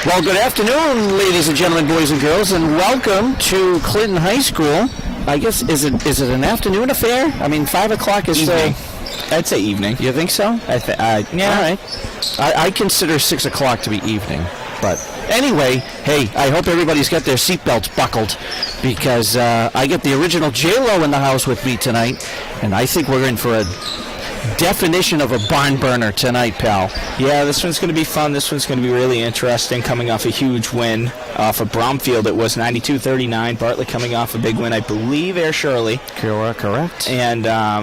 Well, good afternoon, ladies and gentlemen, boys and girls, and welcome to Clinton High School. I guess, is it an afternoon affair? I mean, 5 o'clock is evening. I'd say evening. You think so? Yeah. All right. I consider 6 o'clock to be evening. But anyway, hey, I hope everybody's got their seatbelts buckled because I get the original J-Lo in the house with me tonight, and I think we're in for a definition of a barn burner tonight, pal. Yeah, this one's going to be fun. This one's going to be really interesting, coming off a huge win for Bromfield. It was 92-39. Bartlett coming off a big win, I believe, Air Shirley. Correct. And, I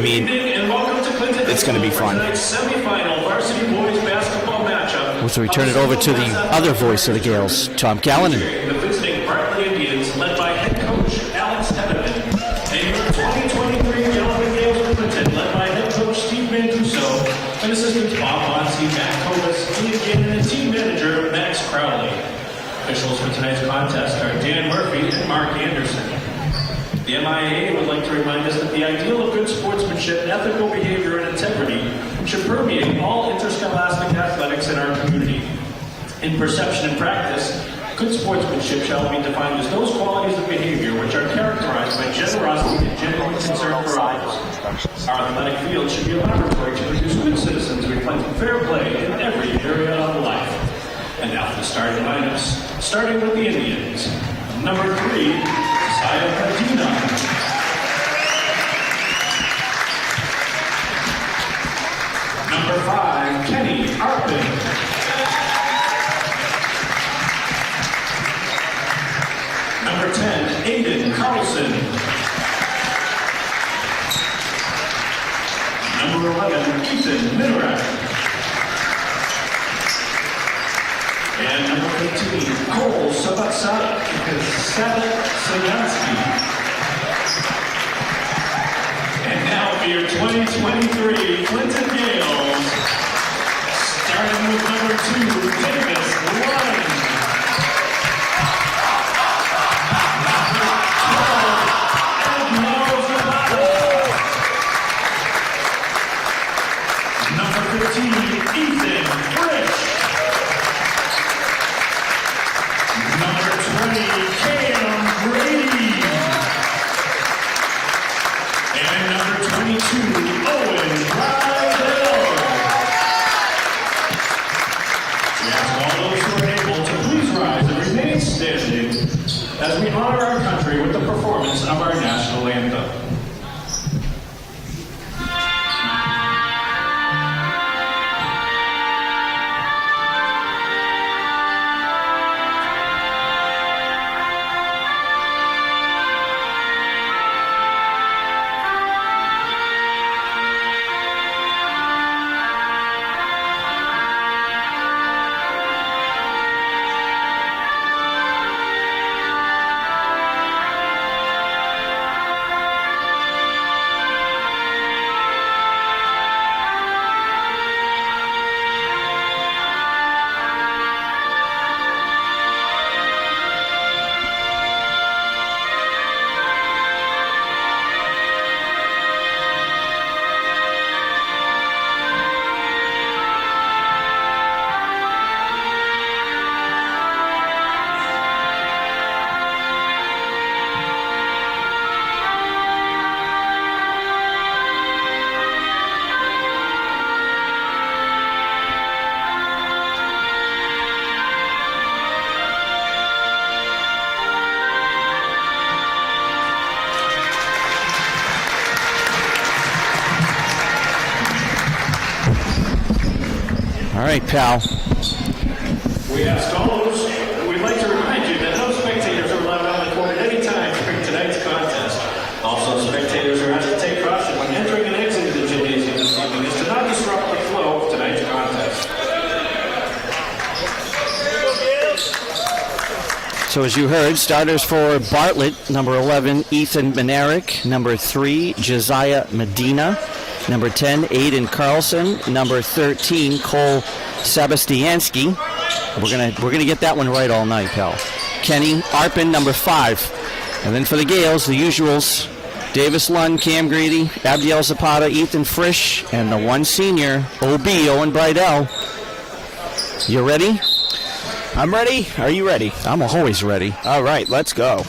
mean, it's going to be fun. Semifinal varsity boys basketball matchup. So we turn it over to the other voice of the Gales, Tom Callanan. The visiting Bartlett Indians, led by head coach Alex Hedeman. And your 2023 Gentlemen Gales of Clinton, led by head coach Steve Mancuso, and assistants Bob Monsey, Matt Kovas, Ian Gannon, and team manager Max Crowley. Officials for tonight's contest are Dan Murphy and Mark Anderson. The MIAA would like to remind us that the ideal of good sportsmanship, ethical behavior, and integrity should permeate all interscholastic athletics in our community. In perception and practice, good sportsmanship shall be defined as those qualities of behavior which are characterized by generosity and genuine concern for others. Our athletic field should be a laboratory to produce good citizens reflecting fair play in every area of life. And now for the starting lineups, starting with the Indians. Number 3, Josiah Medina. Number 5, Kenny Arpin. Number 10, Aiden Carlson. Number 11, Ethan Minorak. And number 15, Cole Sadansky. And now for your 2023 Clinton Gales, starting with number 2, Davis Lund. Number 15, Ethan Frisch. Number 20, Cam Brady. And number 22, Owen Rydell. We ask all those who are able to please rise and remain standing as we honor our country with the performance of our national anthem. All right, pal. We ask all those, we'd like to remind you that no spectators are allowed on the court at any time during tonight's contest. Also, spectators are asked to take caution when entering and exiting the gymnasium this evening as to not disrupt the flow of tonight's contest. So as you heard, starters for Bartlett, number 11, Ethan Minarik, number 3, Josiah Medina, number 10, Aiden Carlson, number 13, Cole Sebastiansky. We're gonna get that one right all night, pal. Kenny Arpin, number 5. And then for the Gales, the usuals, Davis Lund, Cam Grady, Abdiel Zapata, Ethan Frisch, and the one senior, OB, Owen Brydell. You ready? I'm ready. Are you ready? I'm always ready. All right, let's go.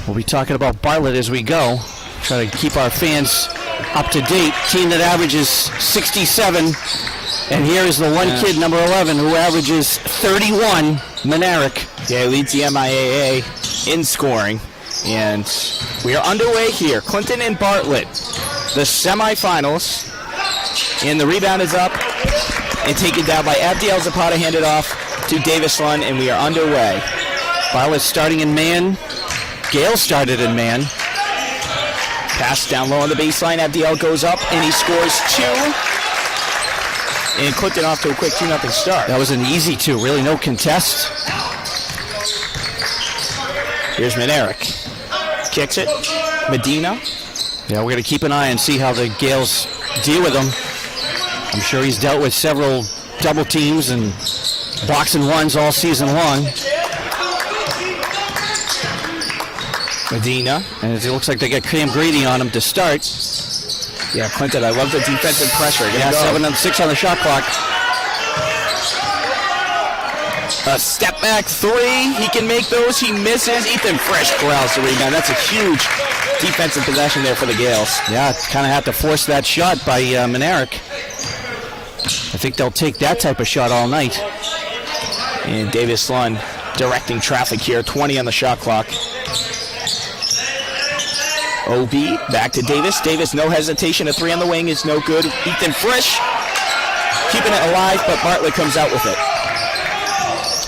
We'll be talking about Bartlett as we go. Try to keep our fans up to date. Team that averages 67. And here is the one kid, number 11, who averages 31, Manerick. Yeah, he leads the MIAA in scoring. And we are underway here. Clinton and Bartlett, the semifinals. And the rebound is up and taken down by Abdiel Zapata, handed off to Davis Lund, and we are underway. Bartlett starting in man. Gale started in man. Pass down low on the baseline. Abdiel goes up, and he scores 2. And Clinton off to a quick 2-0 start. That was an easy 2, really no contest. Here's Manerick. Kicks it. Medina. Yeah, we're going to keep an eye and see how the Gales deal with him. I'm sure he's dealt with several double teams and boxing ones all season long. Medina. And it looks like they got Cam Grady on him to start. Yeah, Clinton, I love the defensive pressure. Yeah, 7-6 on the shot clock. A step back 3. He can make those. He misses. Ethan Frisch corrals the rebound. That's a huge defensive possession there for the Gales. Yeah, kind of had to force that shot by Manerick. I think they'll take that type of shot all night. And Davis Lund directing traffic here. 20 on the shot clock. OB back to Davis. Davis, no hesitation. A 3 on the wing is no good. Ethan Frisch keeping it alive, but Bartlett comes out with it.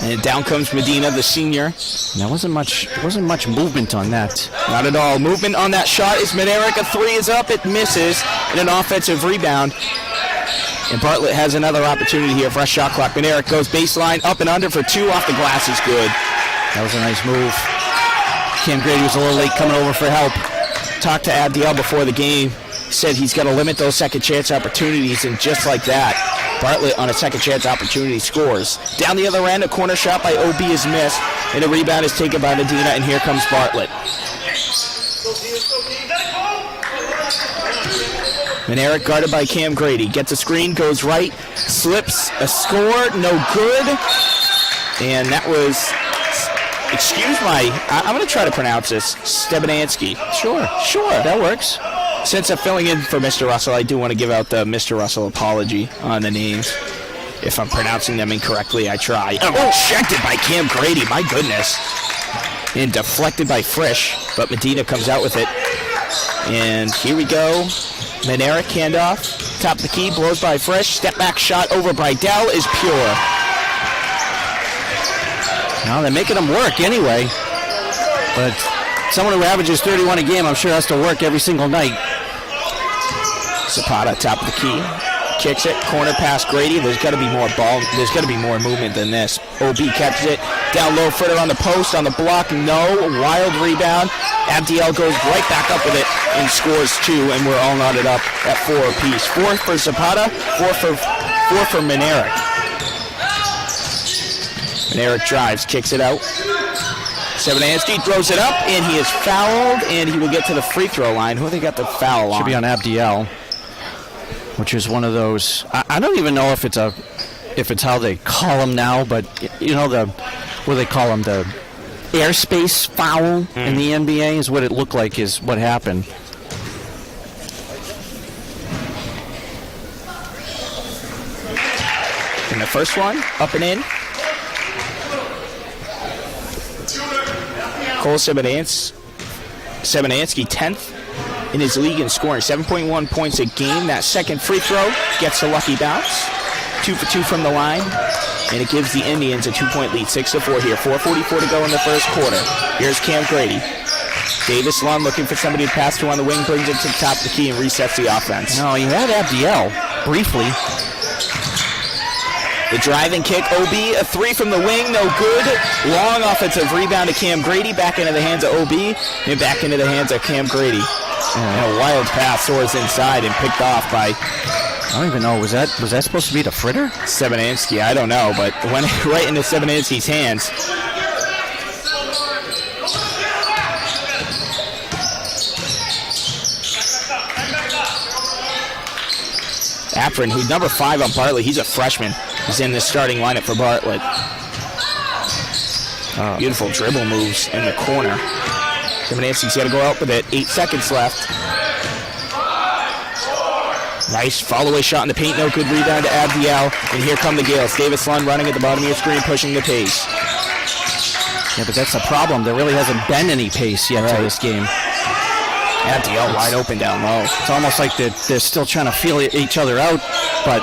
And down comes Medina, the senior. There wasn't much movement on that. Not at all. Movement on that shot is Manerick. A 3 is up. It misses. And an offensive rebound. And Bartlett has another opportunity here. Fresh shot clock. Manerick goes baseline, up and under for 2. Off the glass is good. That was a nice move. Cam Grady was a little late coming over for help. Talked to Abdiel before the game. Said he's got to limit those second chance opportunities, and just like that, Bartlett on a second chance opportunity scores. Down the other end, a corner shot by OB is missed, and a rebound is taken by Medina, and here comes Bartlett. Manerick guarded by Cam Grady. Gets a screen, goes right, slips, a score, no good. And that was, I'm going to try to pronounce this, Stebenansky. Sure, that works. Since I'm filling in for Mr. Russell, I do want to give out the Mr. Russell apology on the names. If I'm pronouncing them incorrectly, I try. Rejected by Cam Grady, my goodness. And deflected by Frisch, but Medina comes out with it. And here we go. Manerick handoff, top of the key, blows by Frisch. Step back shot over Bridell is pure. Now they're making them work anyway. But someone who averages 31 a game, I'm sure has to work every single night. Zapata, top of the key, kicks it, corner pass Grady. There's got to be more ball. There's got to be more movement than this. OB catches it, down low, footer on the post, on the block, no, wild rebound. Abdiel goes right back up with it and scores 2, and we're all knotted up at 4 apiece. 4 for Zapata, 4 for Manerick. Manerick drives, kicks it out. Stebenansky throws it up, and he is fouled, and he will get to the free throw line. Who they got the foul on? Should be on Abdiel, which is one of those. I don't even know if it's how they call them now, but you know what they call them, the airspace foul in the NBA is what it looked like is what happened. And the first one, up and in. Cole Stebenansky, 10th in his league in scoring, 7.1 points a game. That second free throw gets a lucky bounce. 2 for 2 from the line, and it gives the Indians a 2-point lead, 6-4 here. 4:44 to go in the first quarter. Here's Cam Grady. Davis Lund looking for somebody to pass to on the wing, brings it to the top of the key and resets the offense. No, you had Abdiel briefly. The driving kick, OB, a 3 from the wing, no good. Long offensive rebound to Cam Grady, back into the hands of OB, and back into the hands of Cam Grady. And a wild pass soars inside and picked off by, I don't even know, was that supposed to be the fritter? Stebenansky, I don't know, but went right into Stebenansky's hands. Afrin, who's number 5 on Bartlett, he's a freshman. He's in the starting lineup for Bartlett. Beautiful dribble moves in the corner. Szymanski's got to go out with it. 8 seconds left. Nice follow-away shot in the paint. No good rebound to Abdiel. And here come the Gales. Davis Lund running at the bottom of your screen, pushing the pace. Yeah, but that's the problem. There really hasn't been any pace yet to this game. Abdiel wide open down low. It's almost like they're still trying to feel each other out. But,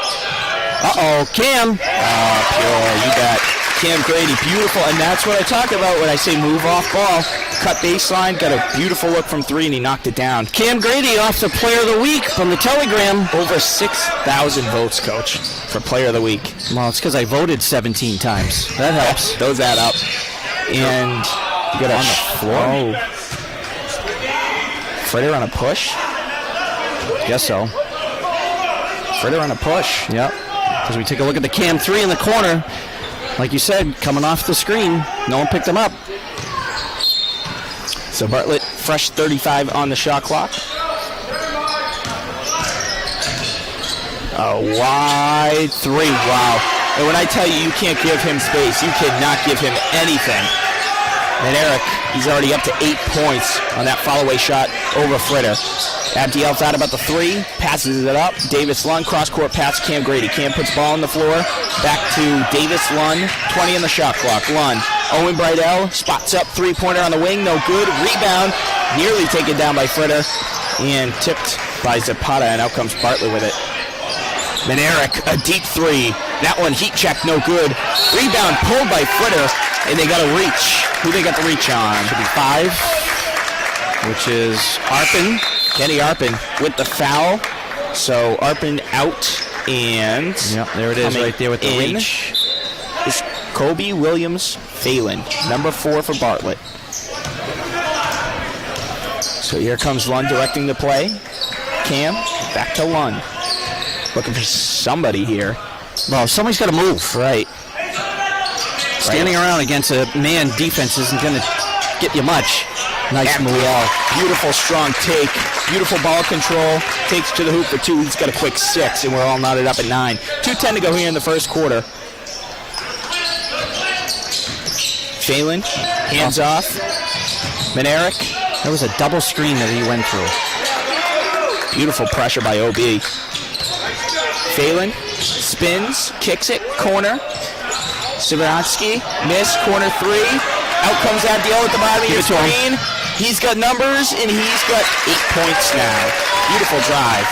Cam. Pure, you bet. Cam Grady, beautiful. And that's what I talk about when I say move off ball. Cut baseline, got a beautiful look from 3, and he knocked it down. Cam Grady off the Player of the Week from the Telegram. Over 6,000 votes, Coach, for Player of the Week. Well, it's because I voted 17 times. That helps. Those add up. And you got on the floor. Fritter on a push? Guess so. Fritter on a push. Yep. As we take a look at the Cam 3 in the corner. Like you said, coming off the screen. No one picked him up. So Bartlett, fresh 35 on the shot clock. A wide 3. Wow. And when I tell you can't give him space, you cannot give him anything. And Eric, he's already up to 8 points on that follow-away shot over Fritter. Abdiel thought about the 3, passes it up. Davis Lund, cross-court pass, Cam Grady. Cam puts ball on the floor. Back to Davis Lund, 20 on the shot clock. Lund, Owen Brydell, spots up, 3-pointer on the wing, no good. Rebound, nearly taken down by Fritter, and tipped by Zapata, and out comes Bartlett with it. Then Eric, a deep 3. That one, heat check, no good. Rebound pulled by Fritter, and they got a reach. Who they got the reach on? Should be 5, which is Arpin. Kenny Arpin with the foul. So Arpin out, and yep, there it is right there with the reach. Is Kobe Williams Phelan, number 4 for Bartlett. So here comes Lund directing the play. Cam, back to Lund. Looking for somebody here. Well, somebody's got to move. Right. Standing around against a man defense isn't going to get you much. Nice move. Beautiful strong take. Beautiful ball control. Takes to the hoop for 2. He's got a quick 6, and we're all knotted up at 9. 2:10 to go here in the first quarter. Phelan, hands off. Manerick. There was a double screen that he went through. Beautiful pressure by OB. Phelan spins, kicks it, corner. Szymanski, miss, corner 3. Out comes Abdiel at the bottom of your screen. He's got numbers, and he's got 8 points now. Beautiful drive.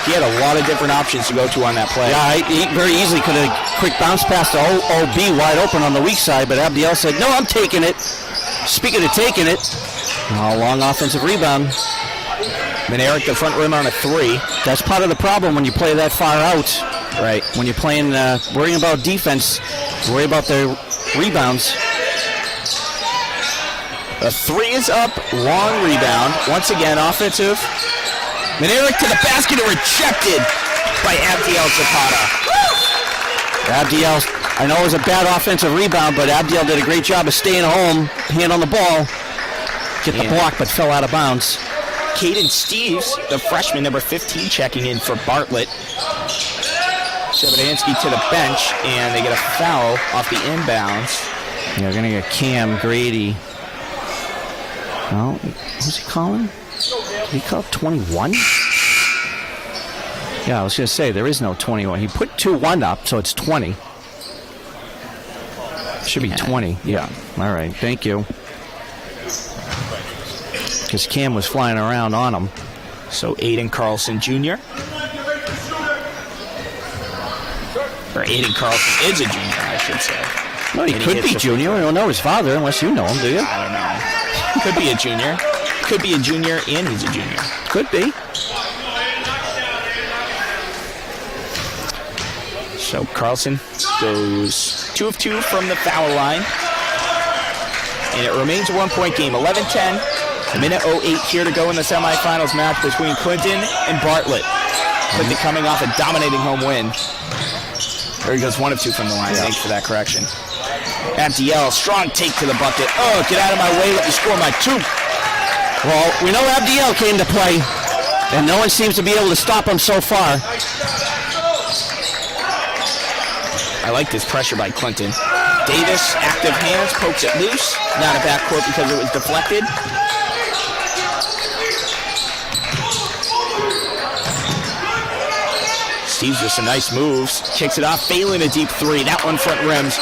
He had a lot of different options to go to on that play. Yeah, he very easily could have quick bounce pass to OB wide open on the weak side, but Abdiel said, no, I'm taking it. Speaking of taking it, long offensive rebound. Manerick, the front rim on a 3. That's part of the problem when you play that far out. Right. When you're playing, worrying about defense, worry about the rebounds. A 3 is up, long rebound. Once again, offensive. Manerick to the basket and rejected by Abdiel Zapata. Abdiel, I know it was a bad offensive rebound, but Abdiel did a great job of staying home, hand on the ball, get the block, but fell out of bounds. Caden Steves, the freshman, number 15, checking in for Bartlett. Szymanski to the bench, and they get a foul off the inbounds. Yeah, we're going to get Cam Grady. Oh, who's he calling? Did he call 21? Yeah, I was going to say, there is no 21. He put 2-1 up, so it's 20. Should be 20. Yeah. All right, thank you. Because Cam was flying around on him. So Aiden Carlson Jr. Or Aiden Carlson is a junior, I should say. Well, he could be junior. We don't know his father unless you know him, do you? I don't know. Could be a junior. Could be a junior and he's a junior. Could be. So Carlson goes 2 of 2 from the foul line. And it remains a 1-point game. 11-10. Minute 08 here to go in the semifinals match between Clinton and Bartlett. Clinton coming off a dominating home win. There he goes, 1 of 2 from the line. Thanks for that correction. Abdiel, strong take to the bucket. Oh, get out of my way, let me score my 2. Well, we know Abdiel came to play, and no one seems to be able to stop him so far. I like this pressure by Clinton. Davis, active hands, pokes it loose. Not a backcourt because it was deflected. Steve's with some nice moves. Kicks it off, failing a deep three. That one front rims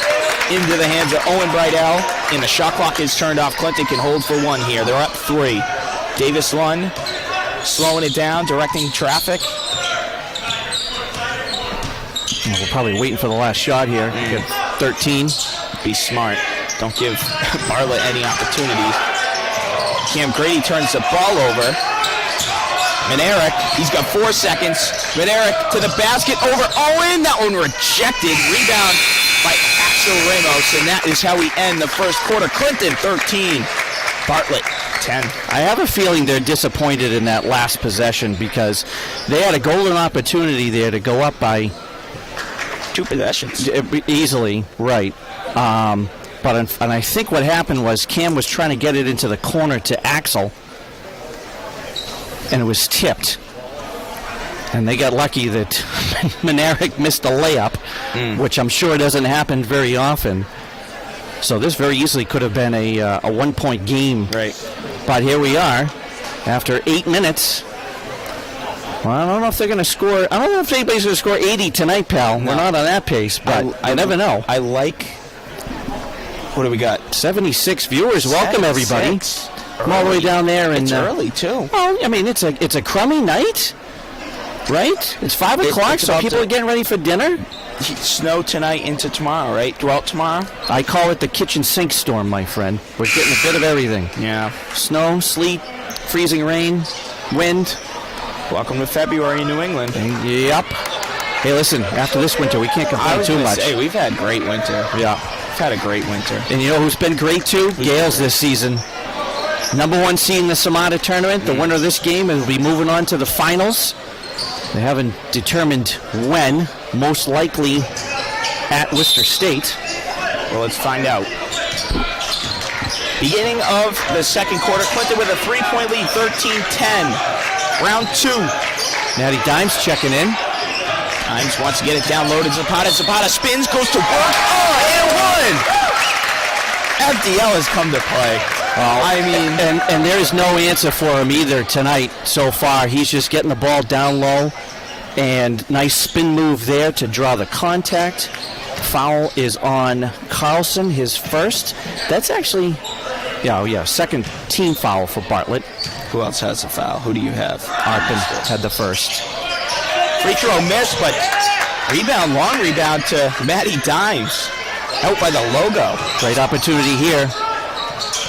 into the hands of Owen Brydell. And the shot clock is turned off. Clinton can hold for one here. They're up 3. Davis Lund slowing it down, directing traffic. We're probably waiting for the last shot here. Get 13. Be smart. Don't give Bartlett any opportunities. Cam Grady turns the ball over. Manerick, he's got 4 seconds. Manerick to the basket, over Owen. That one rejected. Rebound by Axel Ramos, and that is how we end the first quarter. Clinton, 13. Bartlett, 10. I have a feeling they're disappointed in that last possession because they had a golden opportunity there to go up by 2 possessions. Easily, right. And I think what happened was Cam was trying to get it into the corner to Axel, and it was tipped. And they got lucky that Manerick missed the layup, which I'm sure doesn't happen very often. So this very easily could have been a 1-point game. Right. But here we are, after 8 minutes. Well, I don't know if they're going to score. I don't know if anybody's going to score 80 tonight, pal. No. We're not on that pace, but I never know. I like. What do we got? 76 viewers. Welcome, everybody. 76. I'm all the way down there. It's early, too. Well, I mean, it's a crummy night, right? It's 5 o'clock, it's so about people are getting ready for dinner. Snow tonight into tomorrow, right? Throughout tomorrow? I call it the kitchen sink storm, my friend. We're getting a bit of everything. Yeah. Snow, sleet, freezing rain, wind. Welcome to February in New England. Yep. Hey, listen, after this winter, we can't complain too much. Say, we've had great winter. Yeah. We've had a great winter. And you know who's been great, too? Gales this season. Number 1 seed in the CMADA tournament. The winner of this game will be moving on to the finals. They haven't determined when, most likely at Worcester State. Well, let's find out. Beginning of the second quarter, Clinton with a 3-point lead, 13-10. Round 2. Matty Dimes checking in. Dimes wants to get it downloaded. Zapata spins, goes to work. Oh, and one! FDL has come to play. Well, I mean, and there is no answer for him either tonight so far. He's just getting the ball down low, and nice spin move there to draw the contact. Foul is on Carlson, his first. That's actually, second team foul for Bartlett. Who else has the foul? Who do you have? Arpin had the first. Free throw missed, but long rebound to Matty Dimes. Out by the logo. Great opportunity here.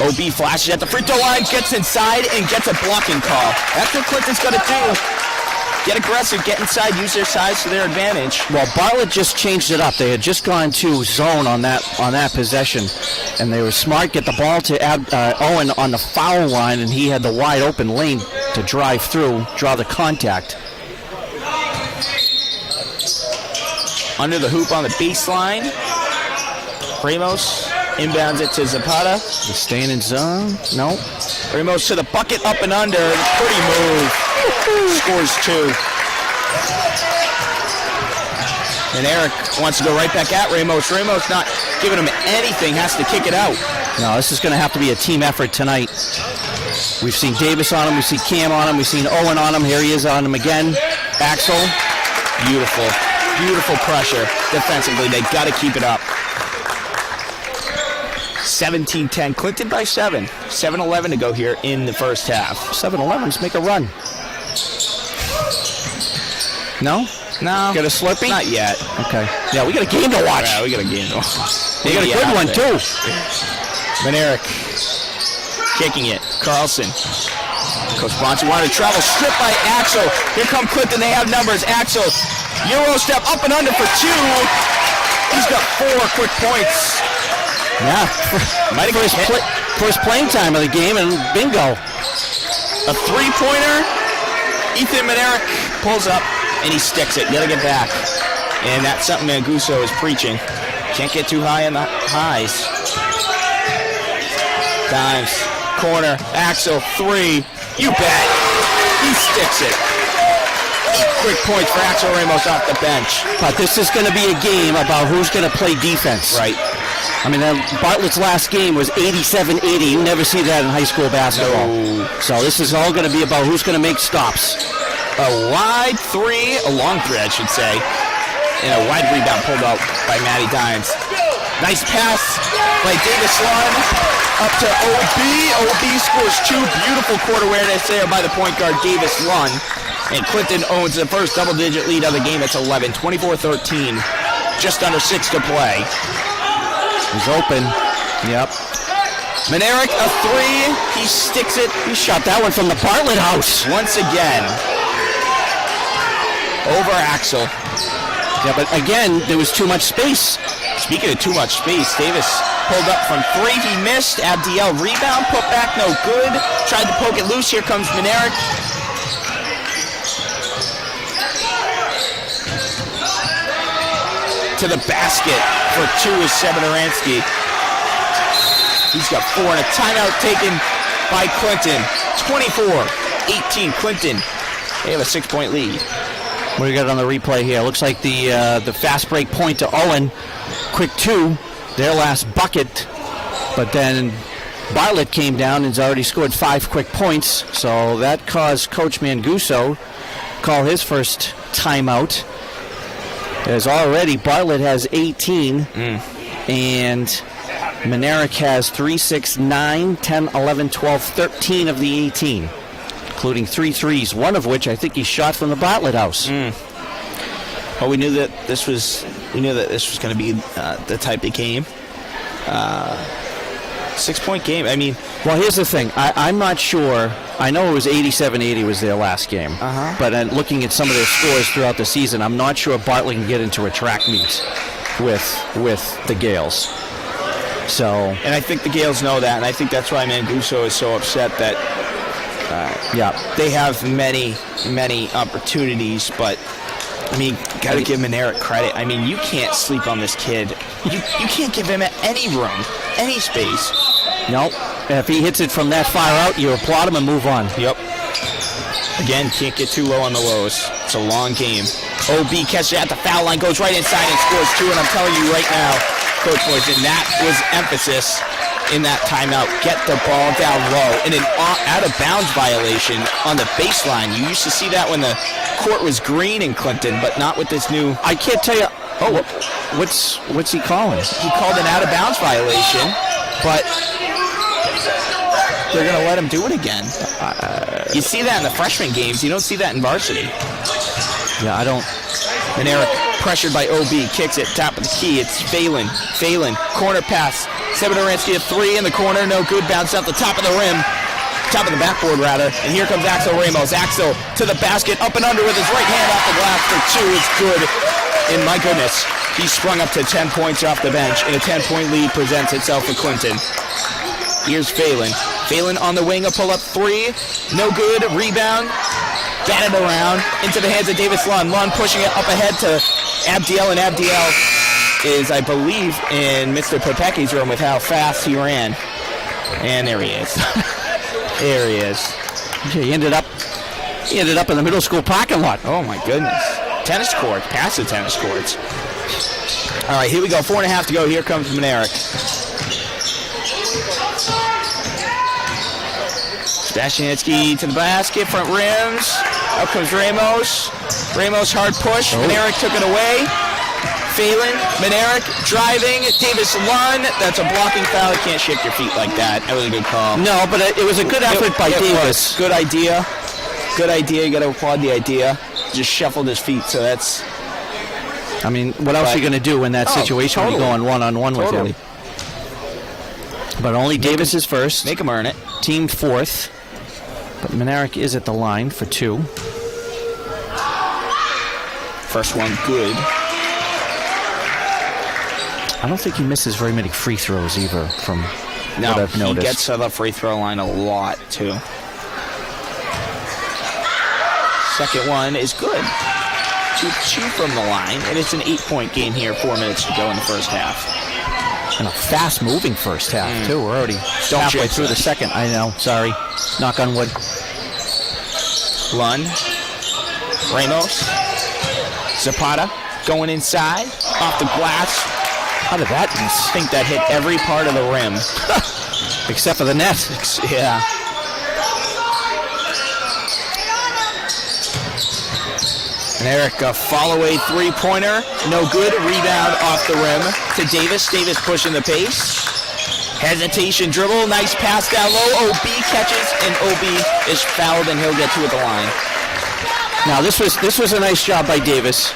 OB flashes at the free throw line, gets inside, and gets a blocking call. That's what Clinton's going to do. Get aggressive, get inside, use their size to their advantage. Well, Bartlett just changed it up. They had just gone to zone on that possession, and they were smart. Get the ball to Owen on the foul line, and he had the wide open lane to drive through, draw the contact. Under the hoop on the baseline. Ramos inbounds it to Zapata. He's staying in zone. No. Ramos to the bucket, up and under. Pretty move. Scores 2. And Eric wants to go right back at Ramos. Ramos not giving him anything, has to kick it out. No, this is going to have to be a team effort tonight. We've seen Davis on him. We've seen Cam on him. We've seen Owen on him. Here he is on him again. Axel. Beautiful pressure defensively. They got to keep it up. 17-10. Clinton by 7. 7-11 to go here in the first half. 7-11s make a run. No? No. Got a Slurpee? Not yet. Okay. Yeah, we got a game to watch. Yeah, we got a game to watch. We got a good one, too. Manerick kicking it. Carlson. Coach Bronson wanted to travel. Stripped by Axel. Here come Clinton. They have numbers. Axel. Euro step up and under for 2. He's got 4 quick points. Yeah. First playing time of the game, and bingo. A 3-pointer. Ethan Manerick pulls up, and he sticks it. Gotta get back. And that's something Manguso is preaching. Can't get too high on the highs. Dimes. Corner. Axel. 3. You bet. He sticks it. Quick points for Axel Ramos off the bench. But this is going to be a game about who's going to play defense. Right. I mean, Bartlett's last game was 87-80. You never see that in high school basketball. No. So this is all going to be about who's going to make stops. A wide three, a long three, I should say. And a wide rebound pulled out by Matty Dimes. Nice pass by Davis Lund up to OB. OB scores 2. Beautiful court awareness there by the point guard, Davis Lund. And Clinton owns the first double-digit lead of the game. It's 11, 24-13. Just under 6 to play. He's open. Yep. Manerick, a 3. He sticks it. He shot that one from the Bartlett house. Once again. Over Axel. Yeah, but again, there was too much space. Speaking of too much space, Davis pulled up from 3. He missed. Abdiel rebound, put back, no good. Tried to poke it loose. Here comes Manerick. To the basket for 2 is Sebedaransky. He's got 4 and a timeout taken by Clinton. 24-18 Clinton. They have a 6-point lead. What do you got on the replay here? Looks like the fast break point to Owen. Quick 2, their last bucket. But then Bartlett came down and has already scored 5 quick points. So that caused Coach Manguso call his first timeout. As already Bartlett has 18. And Manerick has 3, 6, 9, 10, 11, 12, 13 of the 18. Including 3 threes, one of which I think he shot from the Bartlett house. Well, we knew that this was going to be the type of game. 6-point game. I mean, well, here's the thing. I'm not sure. I know it was 87-80 was their last game. But looking at some of their scores throughout the season, I'm not sure Bartlett can get into a track meet with the Gales. So, and I think the Gales know that, and I think that's why Manguso is so upset that they have many opportunities, but I mean, got to give Manerick credit. I mean, you can't sleep on this kid. You can't give him any room, any space. No, if he hits it from that far out, you applaud him and move on. Yep. Again, can't get too low on the lows. It's a long game. OB catches it at the foul line, goes right inside and scores 2, and I'm telling you right now, Coach Boyson, that was emphasis in that timeout. Get the ball down low. And an out-of-bounds violation on the baseline. You used to see that when the court was green in Clinton, but not with this new... I can't tell you... Oh, what's he calling? He called an out-of-bounds violation, but they're going to let him do it again. You see that in the freshman games. You don't see that in varsity. Yeah, I don't... Manerick, pressured by OB, kicks it, top of the key. It's Phelan, corner pass. Sebedaransky a 3 in the corner, no good. Bounce out the top of the rim, top of the backboard rather. And here comes Axel Ramos. Axel to the basket, up and under with his right hand off the glass for 2. It's good. And my goodness, he sprung up to 10 points off the bench, and a 10-point lead presents itself for Clinton. Here's Phelan. Phelan on the wing, a pull-up 3, no good. Rebound, batted around into the hands of Davis Lund. Lund pushing it up ahead to Abdiel, and Abdiel is, I believe, in Mr. Popecki's room with how fast he ran. And there he is. There he is. He ended up in the middle school parking lot. Oh my goodness. Tennis court, passive tennis courts. All right, here we go. 4.5 to go. Here comes Manerick. Stashansky to the basket, front rims. Out comes Ramos. Ramos hard push. Manerick took it away. Phelan, Manerick driving. Davis Lund. That's a blocking foul. You can't shake your feet like that. That was a good call. No, but it was a good effort by Davis. Good idea. Good idea. You got to applaud the idea. Just shuffled his feet, so that's... I mean, what else are you going to do in that situation when you go on one-on-one with him? But only Davis is first. Make him earn it. Team 4th. But Manerick is at the line for 2. First one good. I don't think he misses very many free throws either from what I've noticed. He gets to the free throw line a lot, too. Second one is good. 2 from the line, and it's an 8-point game here. 4 minutes to go in the first half. And a fast-moving first half, too. We're already halfway through the second. I know. Sorry. Knock on wood. Lund. Ramos. Zapata going inside. Off the glass. How did that miss? I think that hit every part of the rim. Except for the net. Yeah. And Eric, a follow-away three-pointer. No good. Rebound off the rim to Davis. Davis pushing the pace. Hesitation dribble. Nice pass down low. OB catches, and OB is fouled, and he'll get to the line. Now, this was a nice job by Davis.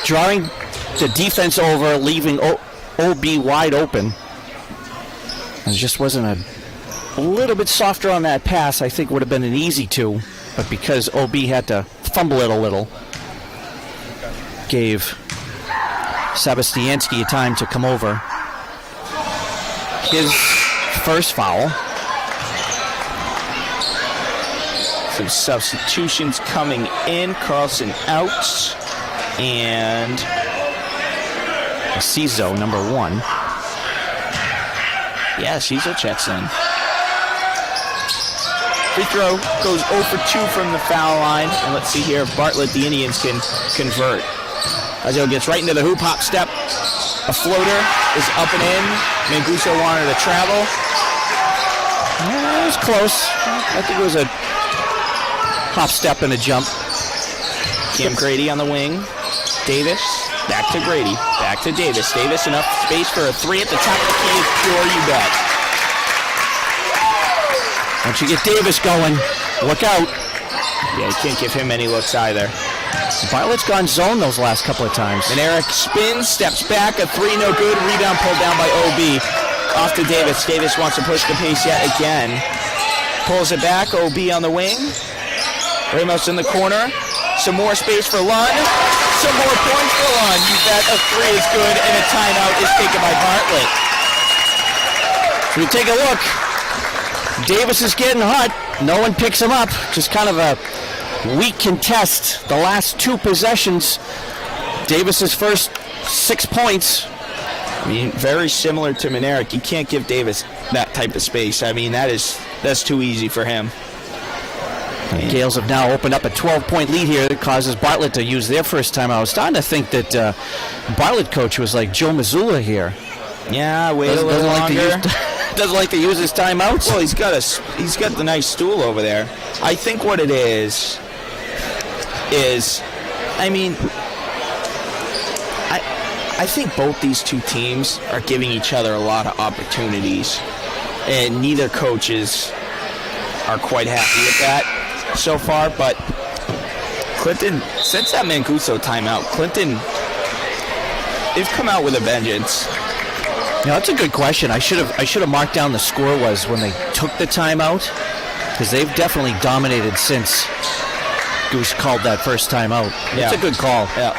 Drawing the defense over, leaving OB wide open. It just wasn't a little bit softer on that pass. I think would have been an easy two, but because OB had to fumble it a little, gave Sebastianski a time to come over. His first foul. Some substitutions coming in. Carlson out. And Cizo, number 1. yeah, Cizo checks in. Free throw goes 0 for 2 from the foul line. And let's see here if Bartlett, the Indians, can convert. Azio gets right into the hoop, hop step. A floater is up and in. Manguso wanted to travel. It was close. I think it was a hop step and a jump. Cam Grady on the wing. Davis, back to Grady, back to Davis. Davis, enough space for a three at the top of the key. Pure, you bet. Once you get Davis going, look out. Yeah, you can't give him any looks either. Bartlett's gone zone those last couple of times. And Eric spins, steps back, a three, no good. Rebound pulled down by OB. Off to Davis. Davis wants to push the pace yet again. Pulls it back, OB on the wing. Ramos in the corner. Some more space for Lund. Some more points for Lund. You bet a three is good, and a timeout is taken by Bartlett. So we take a look. Davis is getting hot. No one picks him up. Just kind of a weak contest. The last 2 possessions, Davis's first 6 points. I mean, very similar to Manerick. You can't give Davis that type of space. I mean, that's too easy for him. The Gales have now opened up a 12-point lead here that causes Bartlett to use their first timeout. I was starting to think that Bartlett coach was like Joe Mazzulla here. Yeah, wait a little longer. Doesn't like to use his timeouts. Well, he's got the nice stool over there. I think what it is, I mean, I think both these two teams are giving each other a lot of opportunities, and neither coaches are quite happy with that so far. But Clinton, since that Mancuso timeout, Clinton, they've come out with a vengeance. Yeah, that's a good question. I should have marked down the score was when they took the timeout, because they've definitely dominated since Goose called that first timeout. Yeah. It's a good call. Yeah.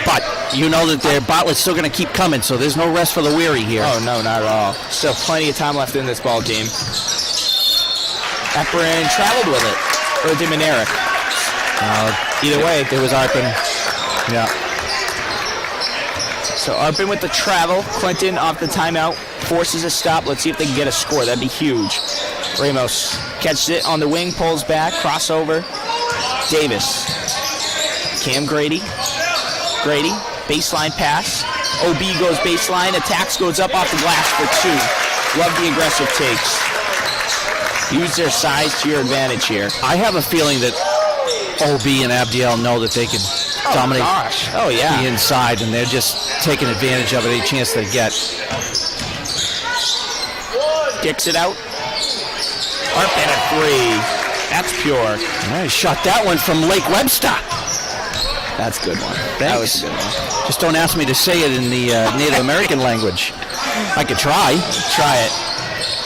But you know that their Bartlett's still going to keep coming, so there's no rest for the weary here. Oh, no, not at all. Still plenty of time left in this ball game. Akron traveled with it, or did Manerick? Either way, it was Arpin. Yeah. So Arpin with the travel. Clinton off the timeout. Forces a stop. Let's see if they can get a score. That'd be huge. Ramos catches it on the wing. Pulls back. Crossover. Davis. Cam Grady. Grady. Baseline pass. OB goes baseline. Attacks goes up off the glass for 2. Love the aggressive takes. Use their size to your advantage here. I have a feeling that OB and Abdiel know that they could dominate the inside, and they're just taking advantage of it any chance they get. Kicks it out. Arpin at 3. That's pure. He shot that one from Lake Webster. That's a good one. Thanks. That was a good one. Just don't ask me to say it in the Native American language. I could try. Try it.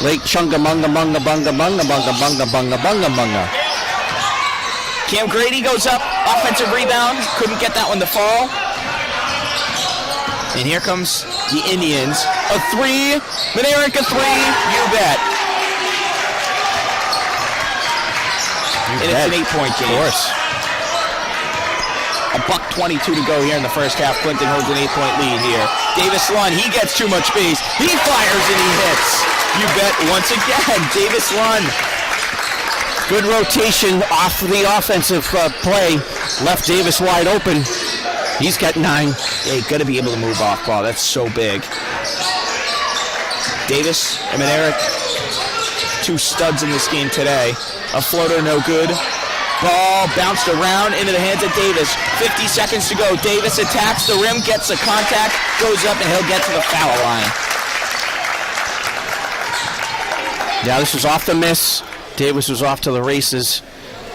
Lake Chungamunga Munga Bunga Bunga Bunga Bunga Bunga Bunga Bunga. Cam Grady goes up, offensive rebound, couldn't get that one to fall. And here comes the Indians. A 3, Manerick a 3, you bet. It's an 8-point game. Of course. $1:22 to go here in the first half. Clinton holds an 8-point lead here. Davis Lund, he gets too much space. He fires and he hits. You bet once again, Davis Lund. Good rotation off the offensive play. Left Davis wide open. He's got 9. Yeah, you got to be able to move off ball. That's so big. Davis and Eric, 2 studs in this game today. A floater, no good. Ball bounced around into the hands of Davis. 50 seconds to go. Davis attacks the rim, gets the contact, goes up, and he'll get to the foul line. Yeah, this was off the miss. Davis was off to the races,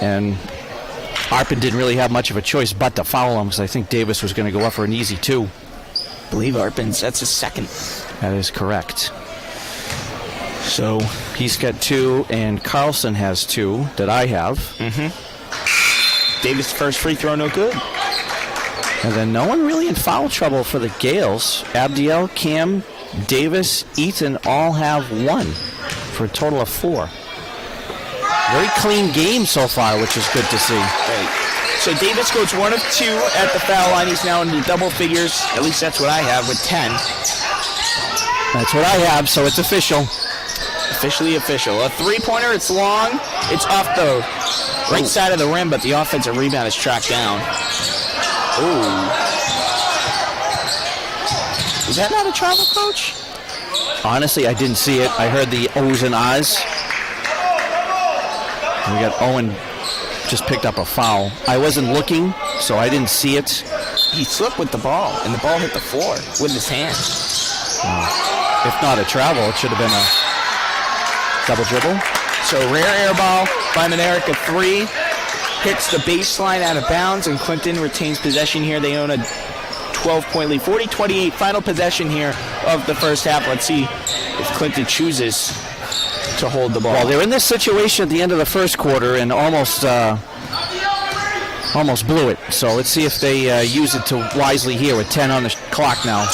and Arpin didn't really have much of a choice but to foul him, because I think Davis was going to go up for an easy 2. I believe Arpin's, that's his second. That is correct. So he's got 2, and Carlson has 2 that I have. Davis' first free throw, no good. And then no one really in foul trouble for the Gales. Abdiel, Cam, Davis, Ethan all have 1 for a total of 4. Very clean game so far, which is good to see. Great. So Davis goes 1 of 2 at the foul line. He's now into double figures. At least that's what I have with 10. That's what I have, so it's official. Officially official. A 3-pointer, it's long. It's off the right side of the rim, but the offensive rebound is tracked down. Ooh. Is that not a travel, Coach? Honestly, I didn't see it. I heard the O's and I's. We got Owen just picked up a foul. I wasn't looking, so I didn't see it. He slipped with the ball, and the ball hit the floor with his hand. If not a travel, it should have been a double dribble. So rare air ball by Moneric, a 3. Hits the baseline out of bounds, and Clinton retains possession here. They own a 12-point lead. 40-28, final possession here of the first half. Let's see if Clinton chooses to hold the ball. Well, they're in this situation at the end of the first quarter and almost blew it. So let's see if they use it to wisely here with 10 on the clock now.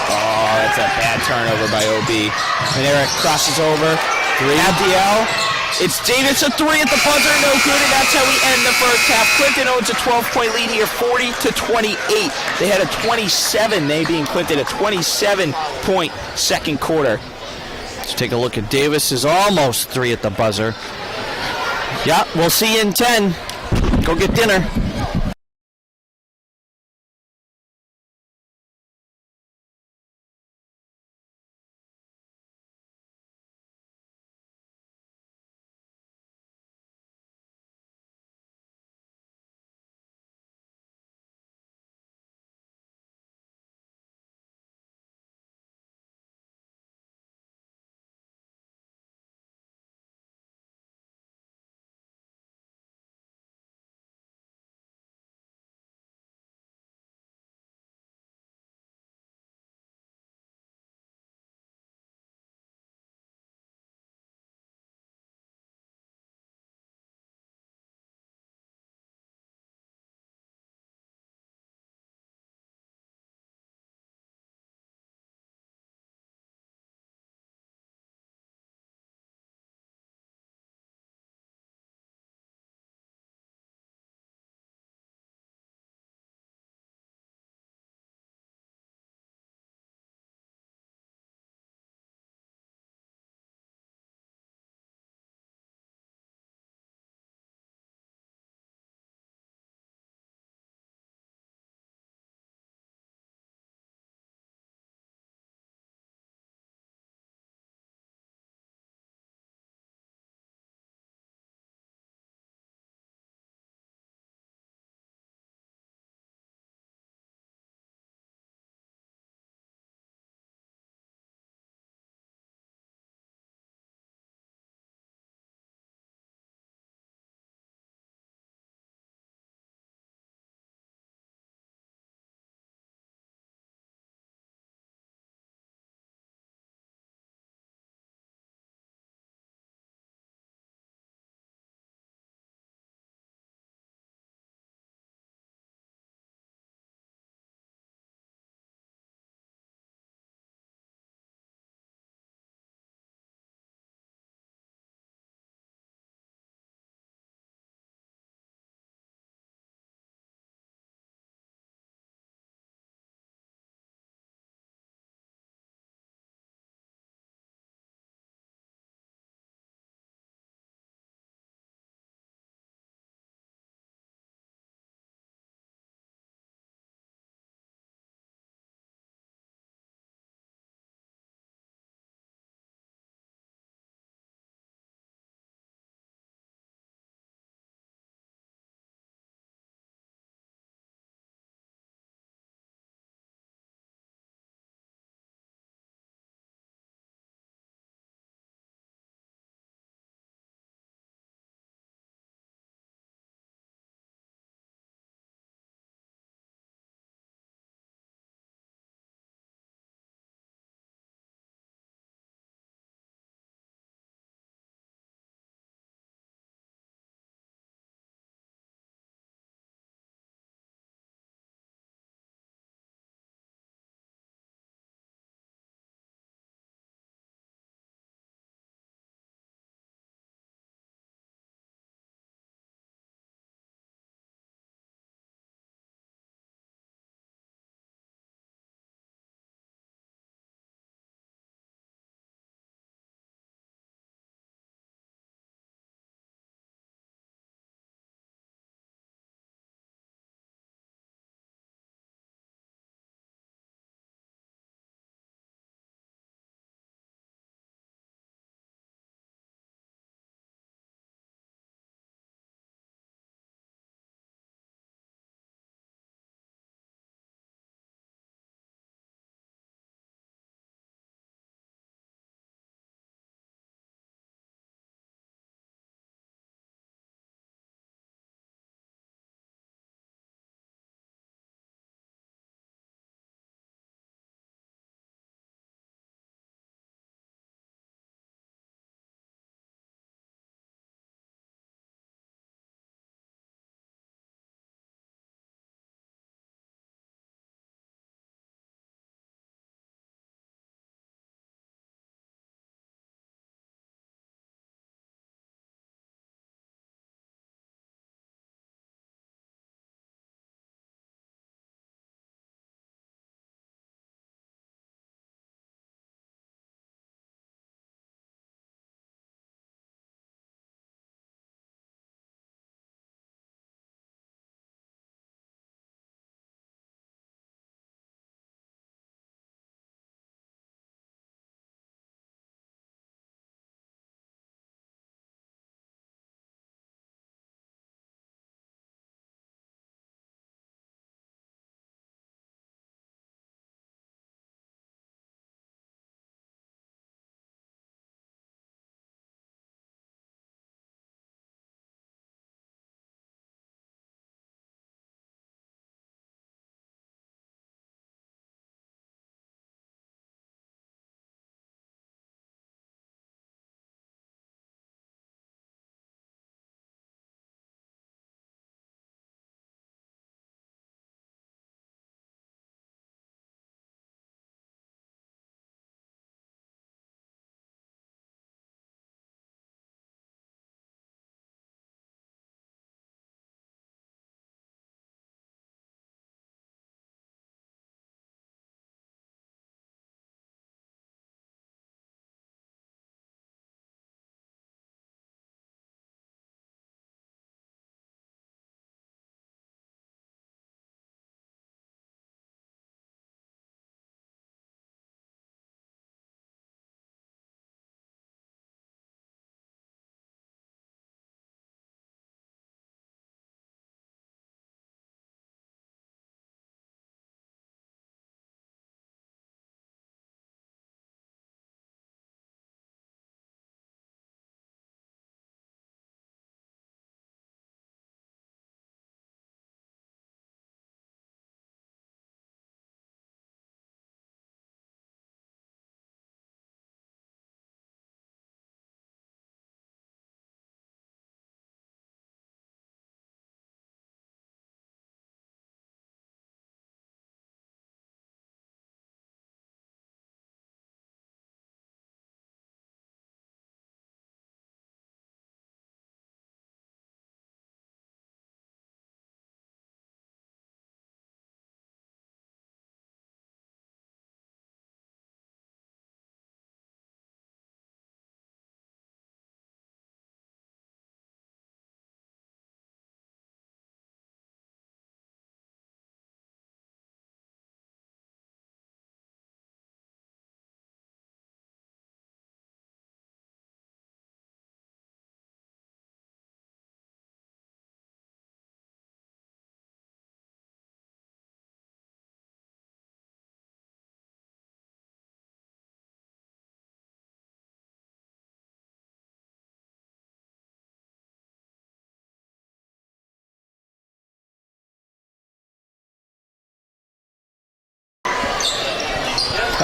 Oh, that's a bad turnover by OB. And Eric crosses over. Abdiel. It's Davis, a 3 at the buzzer, no good, and that's how we end the first half. Clinton owns a 12-point lead here, 40-28. They had a 27, they being Clinton, a 27-point second quarter. Let's take a look at Davis. Is almost 3 at the buzzer. Yeah, we'll see you in 10. Go get dinner.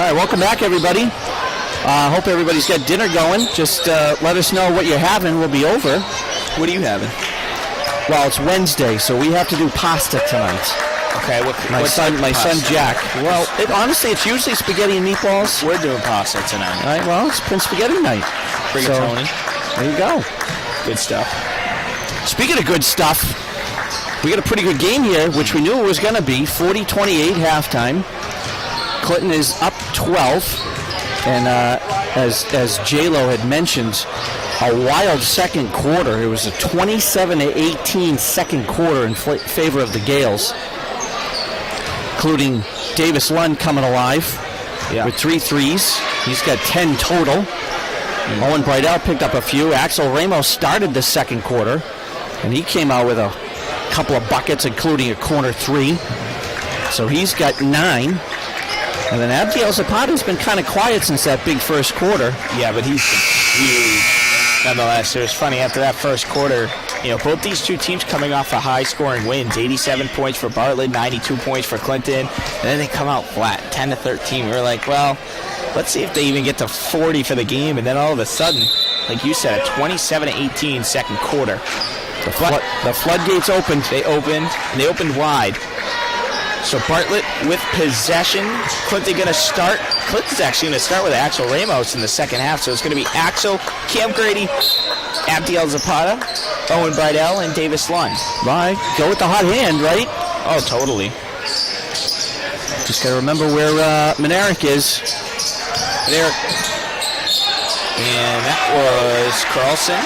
right, welcome back, everybody. Hope everybody's got dinner going. Just let us know what you're having. We'll be over. What are you having? Well, it's Wednesday, so we have to do pasta tonight. Okay, My son Jack. Well, honestly, it's usually spaghetti and meatballs. We're doing pasta tonight. All right, well, it's Prince Spaghetti night. Bring it, Tony. There you go. Good stuff. Speaking of good stuff, we got a pretty good game here, which we knew it was going to be. 40-28 halftime. Clinton is up 12. And as J-Lo had mentioned, a wild second quarter. It was a 27-18 second quarter in favor of the Gales, including Davis Lund coming alive with 3 threes. He's got 10 total. Owen Brydell picked up a few. Axel Ramos started the second quarter, and he came out with a couple of buckets, including a corner 3. So he's got 9. And then Abdiel Zapata's been kind of quiet since that big first quarter. Yeah, but he's been huge. Nonetheless, it was funny after that first quarter. Both these two teams coming off of high-scoring wins. 87 points for Bartlett, 92 points for Clinton. And then they come out flat, 10-13. We were like, well, let's see if they even get to 40 for the game. And then all of a sudden, like you said, a 27-18 second quarter. The floodgates opened. They opened wide. So Bartlett with possession. Clinton's actually going to start with Axel Ramos in the second half. So it's going to be Axel, Cam Grady, Abdiel Zapata, Owen Brydell, and Davis Lund. Right. Go with the hot hand, right? Oh, totally. Just got to remember where Manerick is. And that was Carlson.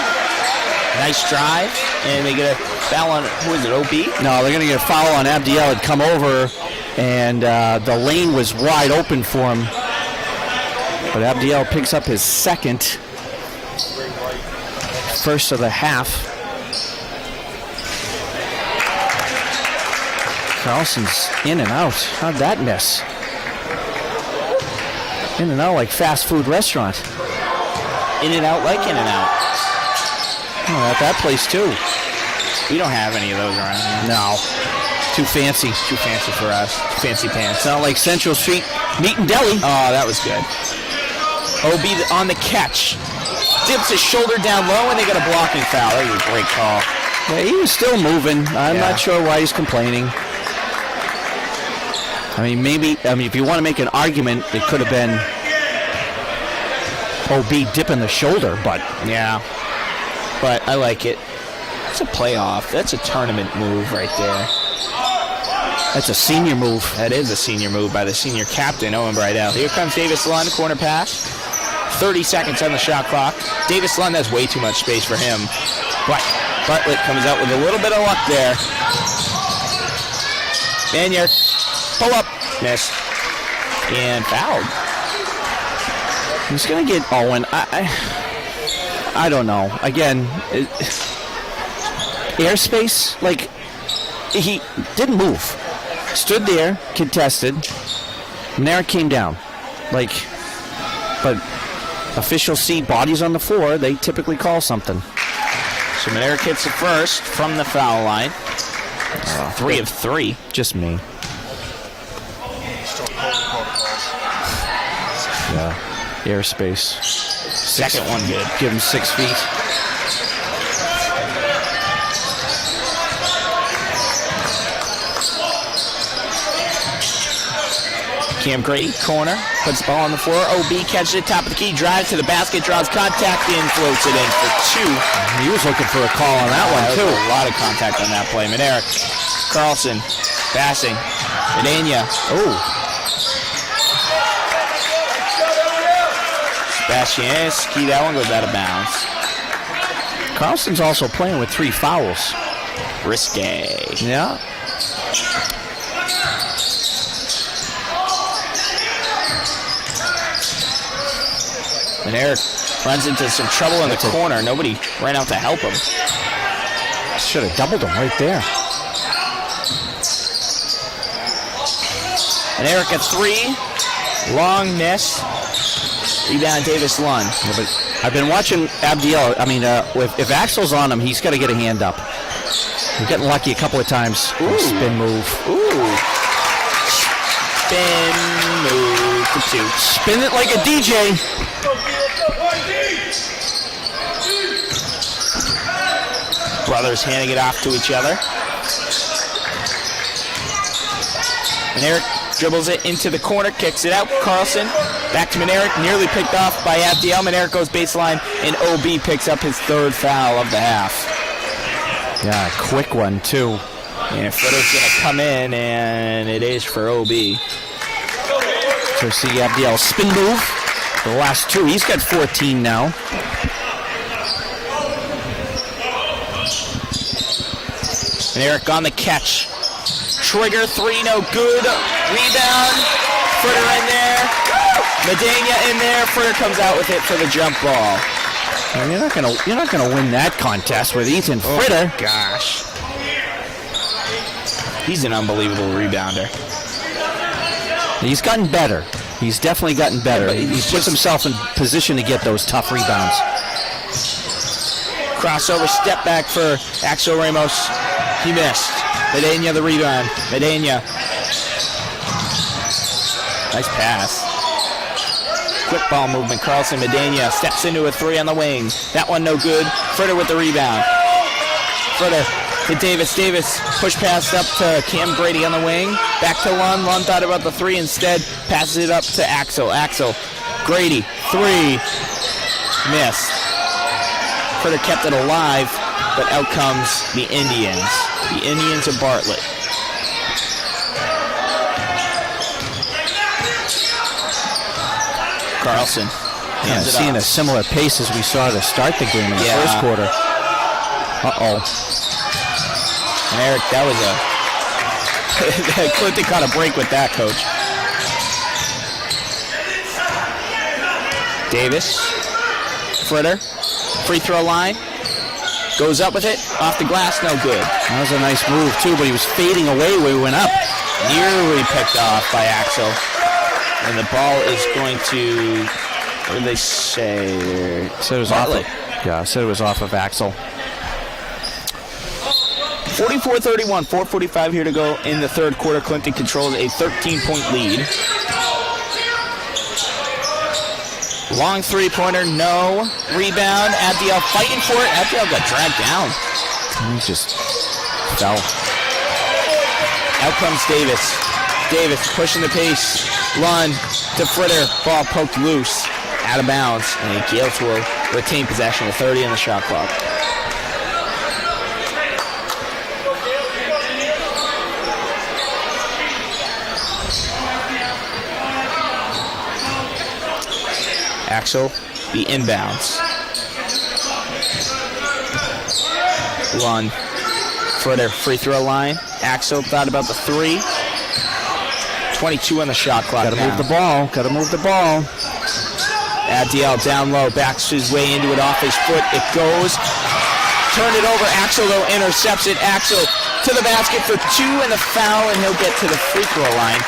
Nice drive. And they get a foul on, who is it, OB? No, they're going to get a foul on Abdiel. Had come over, and the lane was wide open for him. But Abdiel picks up his second. First of the half. Carlson's in and out. How'd that miss? In and out like fast food restaurant. In and out like in and out. Oh, at that place too. We don't have any of those around here. No. Too fancy. Too fancy for us. Fancy pants. Sound like Central Street Meat and Deli. Oh, that was good. OB on the catch. Dips his shoulder down low, and they got a blocking foul. That was a great call. Yeah, he was still moving. I'm not sure why he's complaining. If you want to make an argument, it could have been OB dipping the shoulder, but... Yeah. But I like it. That's a playoff. That's a tournament move right there. That's a senior move. That is a senior move by the senior captain, Owen Brydell. Here comes Davis Lund, corner pass. 30 seconds on the shot clock. Davis Lund has way too much space for him. But Bartlett comes out with a little bit of luck there. Banyard, pull up, miss, and fouled. He's going to get Owen. I don't know. Again, airspace, like, he didn't move. Stood there, contested. Manerick came down. Like, but officials see bodies on the floor, they typically call something. So Manerick hits it first from the foul line. 3 of 3. Just me. Yeah. Airspace. Second one good. Give him 6 feet. Cam Grady, corner, puts the ball on the floor. OB catches it, top of the key, drives to the basket, draws contact in, floats it in for 2. He was looking for a call on that one, too. A lot of contact on that play. Manerick, Carlson, passing. Medina. Oh. Sebastianski, that one goes out of bounds. Carlson's also playing with 3 fouls. Risque. Yeah. And Eric runs into some trouble in the corner. Nobody ran out to help him. Should have doubled him right there. And Eric at 3. Long miss. Rebound Davis Lund. Yeah, but I've been watching Abdiel. If Axel's on him, he's got to get a hand up. He's getting lucky a couple of times. Ooh. Spin move. Ooh. spin, move for 2. Spin it like a DJ. Brothers handing it off to each other. Manerick dribbles it into the corner, kicks it out. Carlson back to Manerick, nearly picked off by Abdiel. Manerick goes baseline, and OB picks up his 3rd foul of the half. Yeah, quick one, too. And Fritter's going to come in, and it is for OB. So see Abdiel spin move. The last 2. He's got 14 now. Manerick on the catch. Trigger 3, no good. Rebound. Fritter in there. Medina in there. Fritter comes out with it for the jump ball. And you're not gonna win that contest with Ethan Fritter. Oh, gosh. He's an unbelievable rebounder. He's gotten better. He's definitely gotten better. Yeah, he's put himself in position to get those tough rebounds. Crossover step back for Axel Ramos. He missed. Medina the rebound. Medina. Nice pass. Quick ball movement. Carlson Medina steps into a 3 on the wing. That one no good. Fritter with the rebound. Fritter to Davis. Davis push pass up to Cam Grady on the wing. Back to Lund. Lund thought about the 3 instead. Passes it up to Axel. Axel. Grady. 3. Missed. Fritter kept it alive, but out comes the Indians. The Indians of Bartlett. Carlson. Yeah, seeing a similar pace as we saw to start the game in the first quarter. Uh-oh. And Eric, that was a... Clinton caught a break with that, Coach. Davis. Fritter. Free throw line. Goes up with it. Off the glass, no good. That was a nice move, too, but he was fading away when he went up. Nearly picked off by Axel. And the ball is going to... What did they say? Said it was off of, said it was off of Axel. 44-31, 4:45 here to go in the third quarter. Clinton controls a 13-point lead. Long three-pointer, no. Rebound, Abdiel fighting for it. Abdiel got dragged down. He just fell. Out comes Davis. Davis pushing the pace. Lund to Fritter. Ball poked loose. Out of bounds. And Gales will retain possession with 30 on the shot clock. Axel, the inbounds. Lund, Fritter, free throw line. Axel thought about the 3. 22 on the shot clock. Gotta move the ball. Gotta move the ball. Abdiel down low, backs his way into it off his foot. It goes. Turn it over. Axel, though, intercepts it. Axel to the basket for 2 and the foul, and he'll get to the free throw line.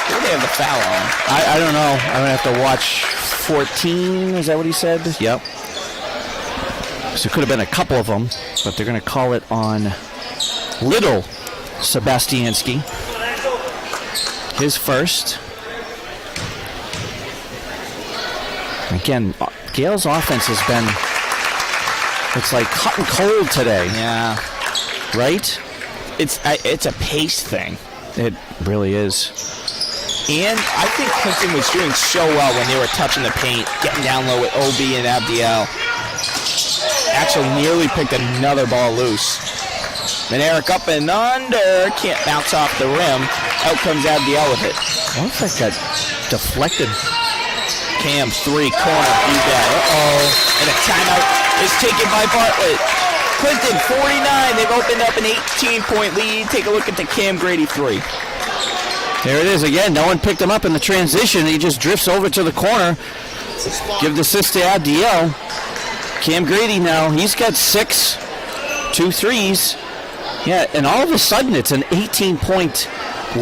Who do they have the foul on? I don't know. I'm going to have to watch 14. Is that what he said? Yep. So it could have been a couple of them, but they're going to call it on Little Sebastianski. His first. Again, Gale's offense has been, it's like hot and cold today. Yeah. Right? It's a pace thing. It really is. And I think Clinton was doing so well when they were touching the paint, getting down low with OB and Abdiel. Axel nearly picked another ball loose. Manerick up and under. Can't bounce off the rim. Out comes Abdiel with it. What if that got deflected? Cam 3 corner. Beat that. Uh-oh. And a timeout is taken by Bartlett. Clinton 49. They've opened up an 18-point lead. Take a look at the Cam Grady 3. There it is again. No one picked him up in the transition. He just drifts over to the corner. Give the assist to Abdiel. Cam Grady now. He's got 6. 2 threes. Yeah, and all of a sudden it's an 18-point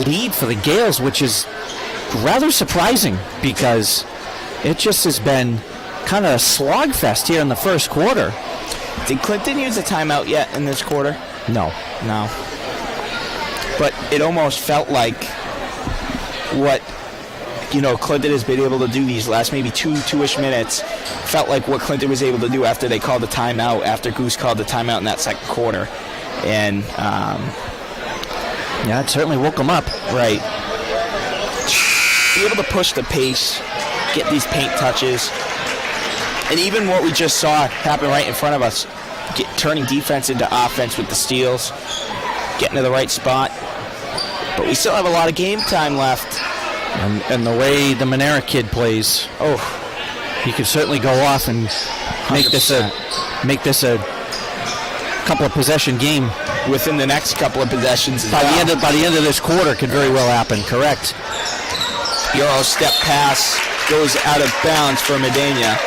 lead for the Gales, which is rather surprising because it just has been kind of a slogfest here in the first quarter. Did Clinton use a timeout yet in this quarter? No. No. But it almost felt like what Clinton has been able to do these last maybe two-ish minutes. Felt like what Clinton was able to do after they called the timeout, after Goose called the timeout in that second quarter. And, yeah, it certainly woke them up. Right. Be able to push the pace, get these paint touches, and even what we just saw happen right in front of us, turning defense into offense with the steals, getting to the right spot. But we still have a lot of game time left. And the way the Monera kid plays, he could certainly go off and make this a couple of possession game within the next couple of possessions. By the end of this quarter, could very well happen. Correct. Euro step pass goes out of bounds for Medina.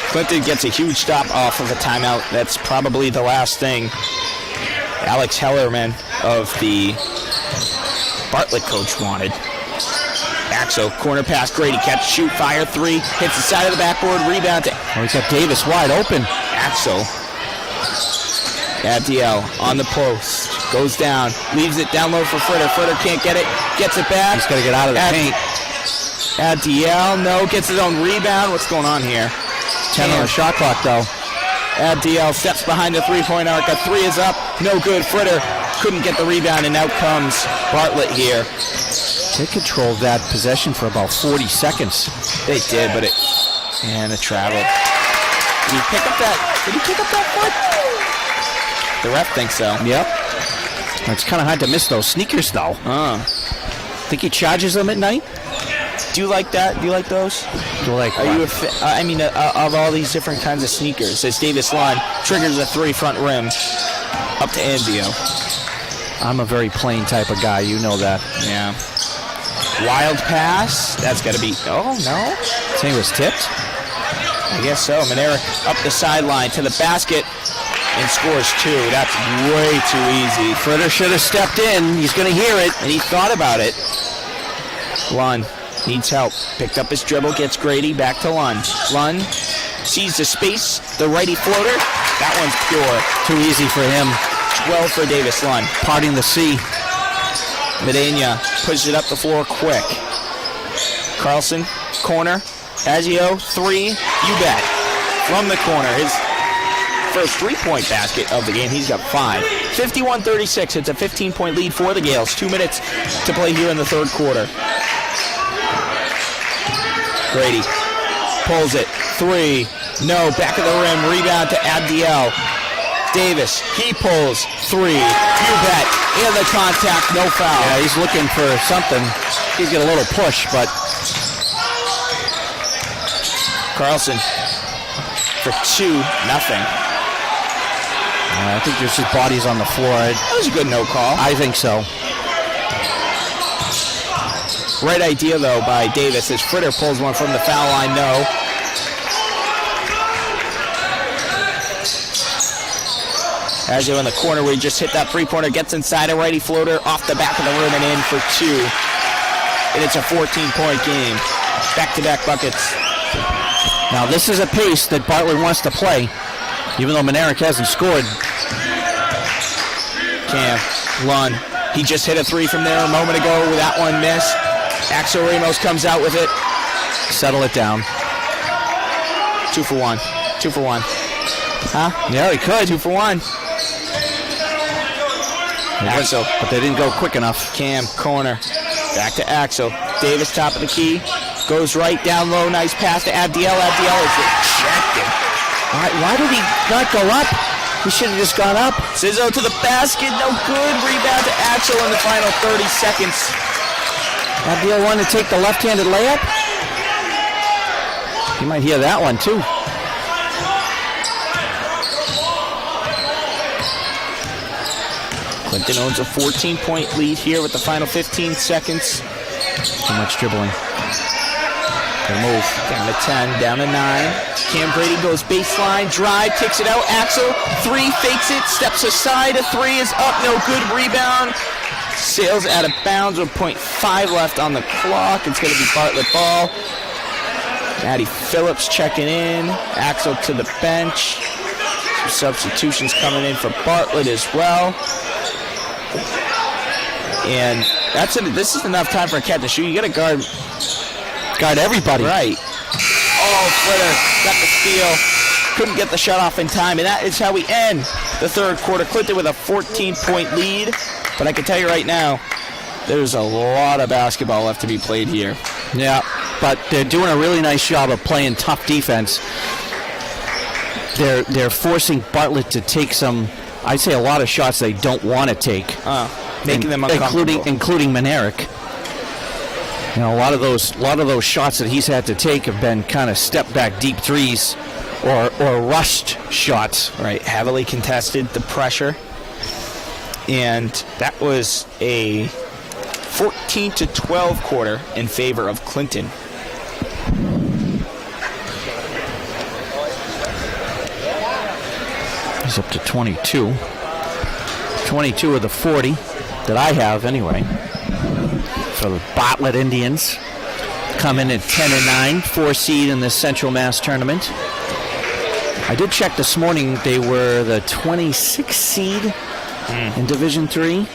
Clinton gets a huge stop off of a timeout. That's probably the last thing Alex Hellerman of the Bartlett coach wanted. Axel, corner pass, Grady, catch, shoot, fire, three, hits the side of the backboard, rebound to... He's got Davis wide open. Axel. Abdiel on the post, goes down, leaves it down low for Fritter. Fritter can't get it, gets it back. He's got to get out of the paint. Abdiel, no, gets his own rebound. What's going on here? 10 on the shot clock, though. Abdiel steps behind the three-point arc. A three is up, no good. Fritter couldn't get the rebound, and out comes Bartlett here. They controlled that possession for about 40 seconds. They did, but it traveled. Did he pick up that foot? The ref thinks so. Yep. It's kind of hard to miss those sneakers, though. Think he charges them at night? Do you like that? Do you like those? Do you like Are you of all these different kinds of sneakers? As Davis Lund triggers a three front rim up to Anzio. I'm a very plain type of guy. You know that. Yeah. Wild pass. That's got to be... Oh, no. Saying it was tipped? I guess so. Monera up the sideline to the basket and scores two. That's way too easy. Fritter should have stepped in. He's going to hear it. And he thought about it. Lund needs help. Picked up his dribble, gets Grady, back to Lund. Lund sees the space, the righty floater. That one's pure. Too easy for him. 12 for Davis Lund. Parting the sea. Medina pushes it up the floor quick. Carlson, corner. Agio, three. You bet. From the corner. His first three-point basket of the game. He's got 5. 51-36. It's a 15-point lead for the Gales. 2 minutes to play here in the third quarter. Grady pulls it. 3. No. Back of the rim. Rebound to Abdiel. Davis. He pulls. 3. You bet. And the contact. No foul. Yeah, he's looking for something. He's got a little push, but... Carlson for 2. Nothing. I think just his body's on the floor. That was a good no call. I think so. Right idea, though, by Davis as Fritter pulls one from the foul line. No. Agio in the corner where he just hit that three-pointer, gets inside a righty floater off the back of the rim and in for 2. And it's a 14-point game. Back-to-back buckets. Now, this is a pace that Bartlett wants to play, even though Monerick hasn't scored. Cam, Lund. He just hit a 3 from there a moment ago with that one missed. Axel Ramos comes out with it. Settle it down. 2 for 1. 2 for 1. Huh? Yeah, he could. 2 for 1. Axel. But they didn't go quick enough. Cam, corner. Back to Axel. Davis, top of the key. Goes right, down low. Nice pass to Abdiel. Abdiel is ejected. Why did he not go up? He should have just gone up. Sizzo to the basket. No good. Rebound to Axel in the final 30 seconds. Abdiel wanted to take the left-handed layup. You might hear that one, too. Clinton owns a 14-point lead here with the final 15 seconds. Too much dribbling. Good move. Down to 10, down to 9. Cam Grady goes baseline, drive, kicks it out. Axel, 3, fakes it, steps aside. A 3 is up, no good. Rebound. Sails out of bounds with 0.5 left on the clock. It's going to be Bartlett ball. Matty Phillips checking in. Axel to the bench. Some substitutions coming in for Bartlett as well. And This is enough time for a cat to shoot. You got to Guard everybody. right. Oh, Flitter got the steal. Couldn't get the shot off in time, and that is how we end the third quarter. Clinton with a 14-point lead, but I can tell you right now, there's a lot of basketball left to be played here. Yeah, but they're doing a really nice job of playing tough defense. They're forcing Bartlett to take some, I'd say, a lot of shots they don't want to take, Making them uncomfortable. including Manerick. You know, a lot of those shots that he's had to take have been kind of step back deep threes or rushed shots. Right, heavily contested, the pressure. And that was a 14-12 quarter in favor of Clinton. He's up to 22. 22 of the 40 that I have anyway. For the Bartlett Indians. Come in at 10-9, 4 seed in the Central Mass tournament. I did check this morning, they were the 26th seed in Division III.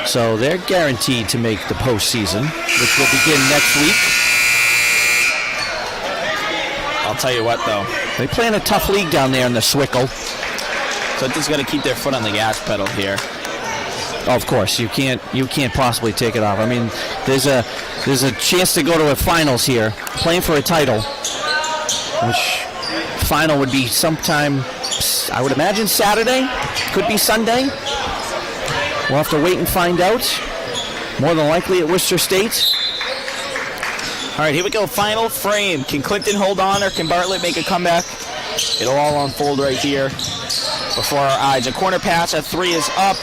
So they're guaranteed to make the postseason, which will begin next week. I'll tell you what, though. They play in a tough league down there in the Swickle. Clinton's got to keep their foot on the gas pedal here. Of course, you can't possibly take it off. I mean, there's a chance to go to a finals here, playing for a title, which final would be sometime, I would imagine Saturday, could be Sunday. We'll have to wait and find out. More than likely at Worcester State. All right, here we go. Final frame. Can Clinton hold on, or can Bartlett make a comeback? It'll all unfold right here before our eyes. A corner pass, a three is up.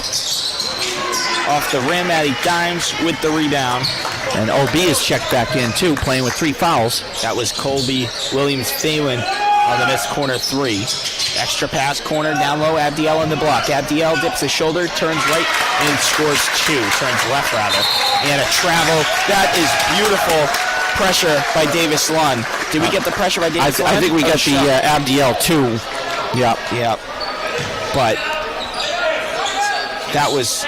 Off the rim, Matty Dimes with the rebound. And OB is checked back in, too, playing with 3 fouls. That was Colby Williams-Phelan on the missed corner three. Extra pass, corner, down low, Abdiel on the block. Abdiel dips his shoulder, turns right, and scores 2. Turns left, rather. And a travel. That is beautiful pressure by Davis Lund. Did we get the pressure by Davis Lund? I think we got the Abdiel, too. Yep. But that was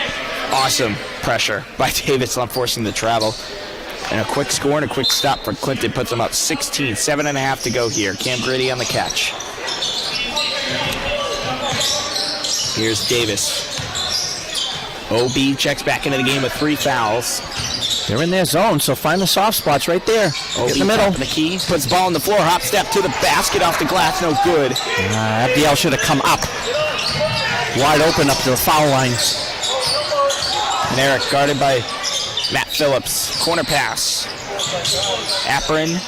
awesome pressure by Davis Lund, forcing the travel. And a quick score and a quick stop for Clinton puts them up 16. 7.5 to go here. Cam Grady on the catch. Here's Davis. OB checks back into the game with 3 fouls. They're in their zone, so find the soft spots right there. OB in the middle. The key, puts ball on the floor, hop step to the basket, off the glass, no good. Abdiel should have come up. Wide open up to the foul line. And Eric guarded by Matt Phillips. Corner pass. Apron.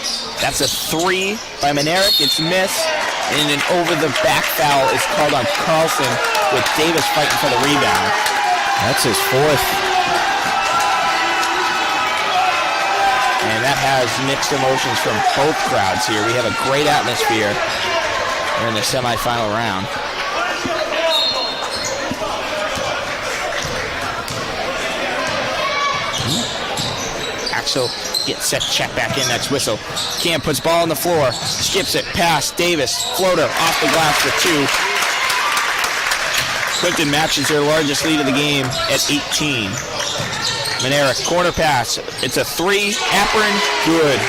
That's a 3 by Manerick. It's missed. And an over-the-back foul is called on Carlson, with Davis fighting for the rebound. That's his 4th. And that has mixed emotions from both crowds here. We have a great atmosphere. We're in the semifinal round. Axel gets set, check back in, next whistle. Cam puts ball on the floor, skips it, pass, Davis, floater, off the glass for 2. Clinton matches their largest lead of the game at 18. Manerick, corner pass, it's a 3, Apron, good.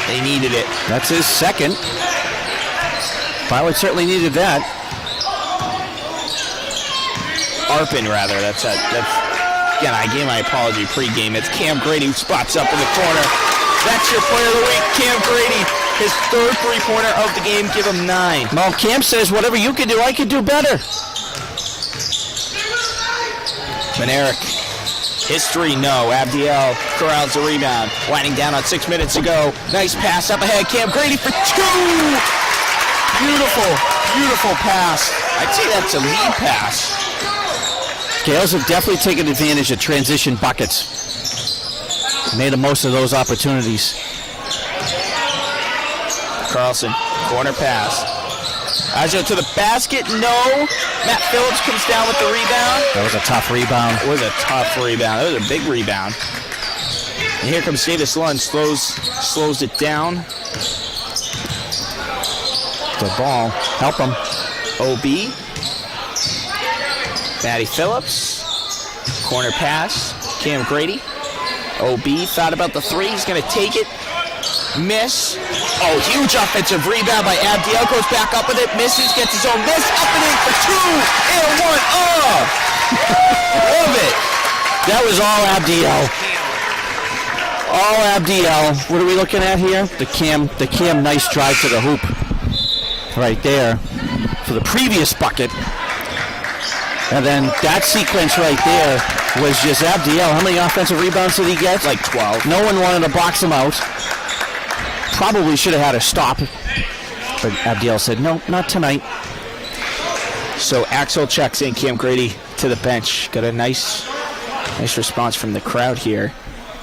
They needed it. That's his 2nd. Bartlett certainly needed that. Arpin, rather, that's again, I gave my apology pregame. It's Cam Grady who spots up in the corner. That's your player of the week, Cam Grady. His 3rd three-pointer of the game. Give him 9. Well, Cam says, whatever you can do, I can do better. Manerick. History, no. Abdiel corrals the rebound. Winding down on 6 minutes to go. Nice pass up ahead. Cam Grady for 2. Beautiful pass. I'd say that's a lead pass. Gales have definitely taken advantage of transition buckets. Made the most of those opportunities. Carlson, corner pass. Ajo to the basket, no. Matt Phillips comes down with the rebound. That was a tough rebound. It was a tough rebound. That was a big rebound. And here comes Davis Lund, slows it down. The ball, help him. OB. Matty Phillips. Corner pass. Cam Grady. OB thought about the three. He's going to take it. Miss. Oh, huge offensive rebound by Abdiel. Goes back up with it. Misses. Gets his own miss. Up and in for two. And one. Oh! Love it. That was all Abdiel. All Abdiel. What are we looking at here? The Cam nice drive to the hoop. Right there. For the previous bucket. And then that sequence right there was just Abdiel. How many offensive rebounds did he get? Like 12. No one wanted to box him out. Probably should have had a stop. But Abdiel said, no, not tonight. So Axel checks in. Cam Grady to the bench. Got a nice response from the crowd here.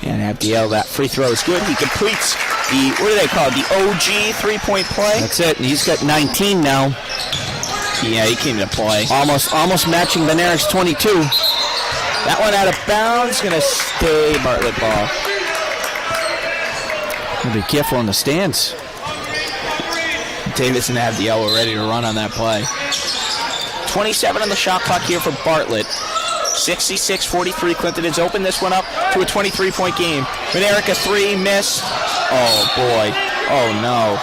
And Abdiel, that free throw is good. He completes the, what do they call it, the OG three-point play? That's it. He's got 19 now. Yeah, he came to play. Almost matching Benaric's 22. That one out of bounds. Going to stay Bartlett ball. Be careful in the stands. Davis and Abdiel were ready to run on that play. 27 on the shot clock here for Bartlett. 66-43. Clinton has opened this one up to a 23-point game. Benaric a three, missed. Oh, boy. Oh, no.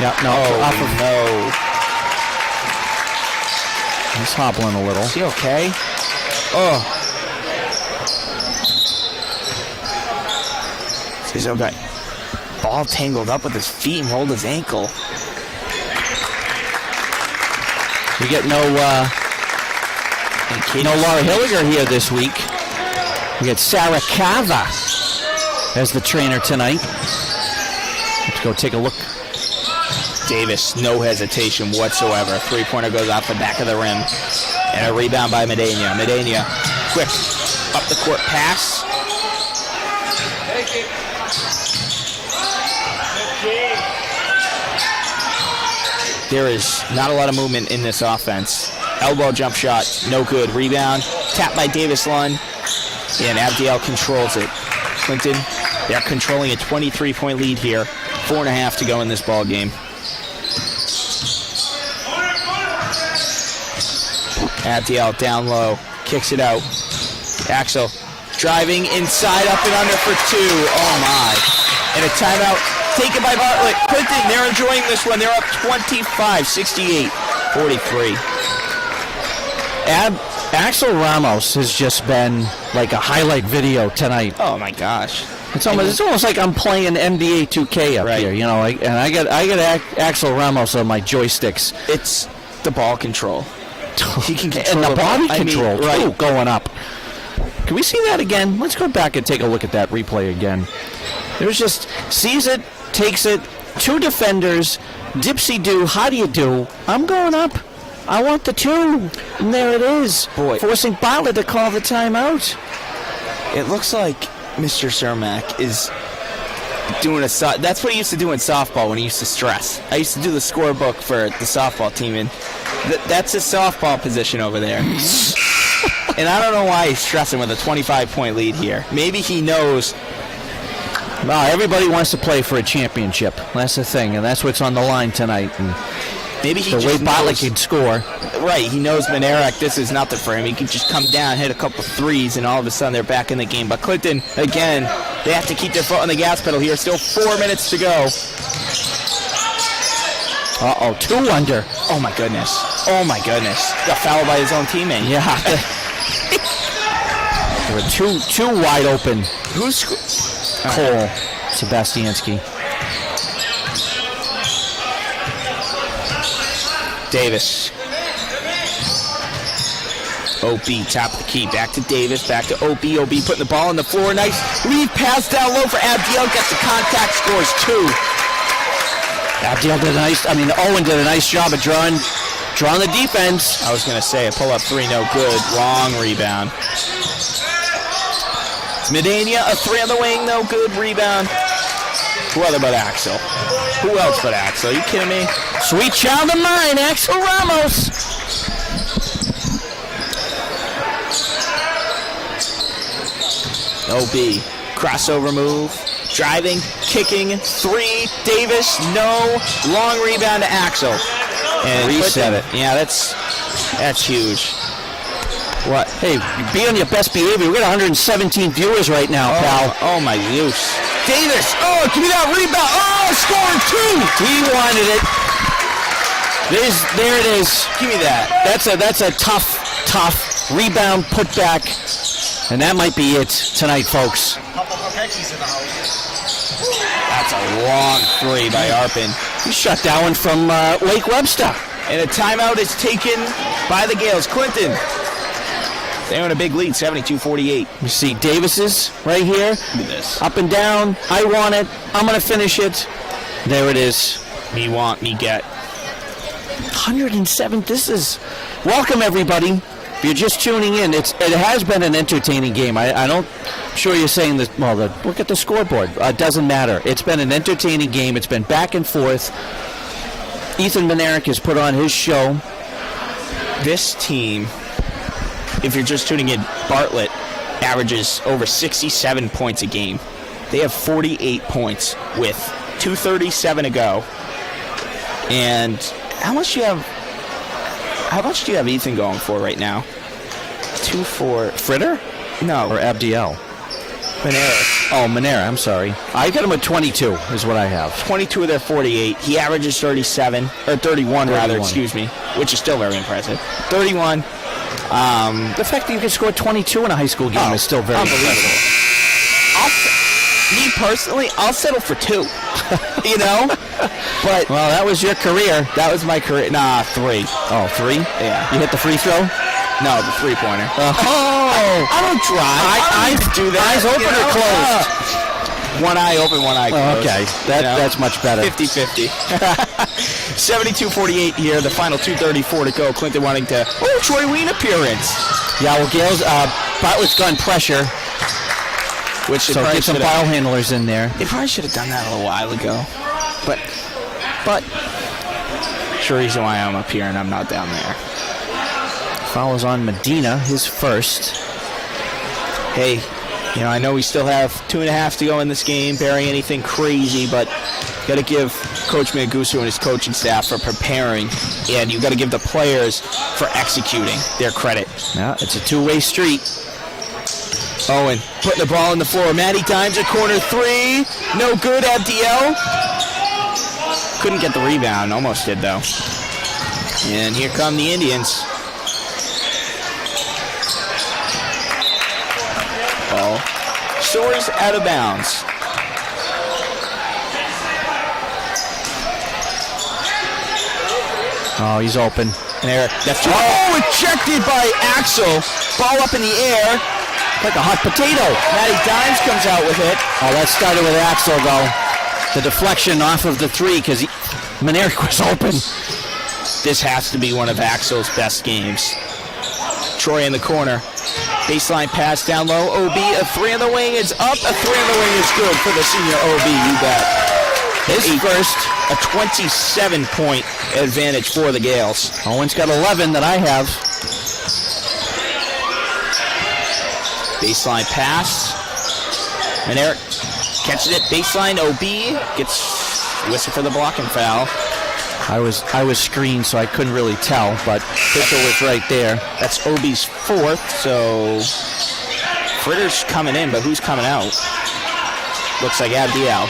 Yeah, no. Oh, no. He's hobbling a little. Is he okay? Oh. He's okay. Ball tangled up with his feet and rolled his ankle. We get no Laura Hilliger here this week. We get Sarah Cava as the trainer tonight. Let's go take a look. Davis, no hesitation whatsoever. Three-pointer goes off the back of the rim. And a rebound by Medania. Medania, quick, up the court pass. There is not a lot of movement in this offense. Elbow jump shot, no good. Rebound, tapped by Davis Lund. And Abdiel controls it. Clinton, they're controlling a 23-point lead here. 4.5 to go in this ball game. Abdiel down low, kicks it out. Axel driving inside, up and under for two. Oh my. And a timeout taken by Bartlett. Clinton, they're enjoying this one. They're up 25, 68, 43. Axel Ramos has just been like a highlight video tonight. Oh my gosh. It's almost like I'm playing NBA 2K up here, you know. I got Axel Ramos on my joysticks. It's the ball control. He can control and the body control right. too, going up. Can we see that again? Let's go back and take a look at that replay again. There's just sees it, takes it, two defenders, dipsy-do, how do you do? I'm going up. I want the two. And there it is. Boy. Forcing Bartlett to call the timeout. It looks like Mr. Cermak is doing that's what he used to do in softball when he used to stress. I used to do the scorebook for the softball team, and that's his softball position over there. And I don't know why he's stressing with a 25-point lead here. Maybe he knows. Well, everybody wants to play for a championship. That's the thing, and that's what's on the line tonight. And maybe he the just way Bartlett can score. Right, he knows Benarek, this is nothing for him. He can just come down, hit a couple threes, and all of a sudden they're back in the game. But Clinton, again, they have to keep their foot on the gas pedal here. Still 4 minutes to go. Uh-oh, two under. Oh, my goodness. Oh, my goodness. Got fouled by his own teammate. Yeah. There were two wide open. Who's Cole Sebastiansky. Davis. OB, top of the key. Back to Davis, back to OB. OB putting the ball on the floor. Nice lead pass down low for Abdiel. Gets the contact, scores two. Abdiel did Owen did a nice job of drawing the defense. I was going to say a pull-up three, no good. Long rebound. It's Medania, a three on the wing, no good. Rebound. Who other but Axel? Who else but Axel? Are you kidding me? Sweet child of mine, Axel Ramos. OB, crossover move, driving, kicking, three, Davis, no, long rebound to Axel. And reset it. Yeah, that's huge. What? Hey, be on your best behavior. We got 117 viewers right now, pal. Oh, my Zeus. Davis. Oh, give me that rebound. Oh, scoring 2. He wanted it. There it is. Give me that. That's a tough rebound putback, and that might be it tonight, folks. That's a long 3 by Arpin. He shut that one from Lake Webster. And a timeout is taken by the Gales. Clinton. They're in a big lead, 72-48. You see Davis's right here. Look at this. Up and down. I want it. I'm going to finish it. There it is. Me want, me get. 107. This is... Welcome, everybody. If you're just tuning in, it has been an entertaining game. I'm sure you're saying this. Well, look at the scoreboard. It doesn't matter. It's been an entertaining game. It's been back and forth. Ethan Manerick has put on his show. This team, if you're just tuning in, Bartlett averages over 67 points a game. They have 48 points with 2:37 to go. And how much do you have Ethan going for right now? 2-4. Fritter? No. Or Abdiel? Manera. Oh, Manera. I'm sorry. I got him at 22 is what I have. 22 of their 48. He averages 31 rather, excuse me, which is still very impressive. 31. The fact that you can score 22 in a high school game is still very impressive. Me personally, I'll settle for 2. You know? But Well, that was your career. that was my career. Nah, 3. Oh, 3? Yeah. You hit the free throw? No, the 3-pointer. Oh! I don't drive. I don't do that. Eyes open or closed? One eye open, one eye closed. Okay, that's much better. 50-50. 72-48 here. The final 2:34 to go. Clinton wanting to... Oh, Troy Ween appearance. Yeah, well, Gales, Bartlett's gone pressure, Which so get some ball handlers in there. They probably should have done that a little while ago. But sure reason why I'm up here and I'm not down there. Fouls on Medina, his first. Hey, I know we still have 2.5 to go in this game, barring anything crazy, but got to give Coach Manguso and his coaching staff for preparing, and you got to give the players for executing their credit. Yeah, it's a two-way street. Owen putting the ball on the floor. Matty Dimes at corner 3. No good. Abdiel couldn't get the rebound. Almost did, though. And here come the Indians. Ball soars out of bounds. Oh, he's open. And there, ejected by Axel. Ball up in the air. Like a hot potato. Matty Dimes comes out with it. Oh, that started with Axel, though. The deflection off of the 3 because Manerick was open. This has to be one of Axel's best games. Troy in the corner. Baseline pass down low. OB, a 3 on the wing is up. A 3 on the wing is good for the senior OB, you bet. His first, a 27-point advantage for the Gales. Owen's got 11 that I have. Baseline pass. Manerick catches it. Baseline. OB gets whistle for the blocking foul. I was screened, so I couldn't really tell, but official was right there. That's OB's 4th, so Fritter's coming in, but who's coming out? Looks like Abdiel.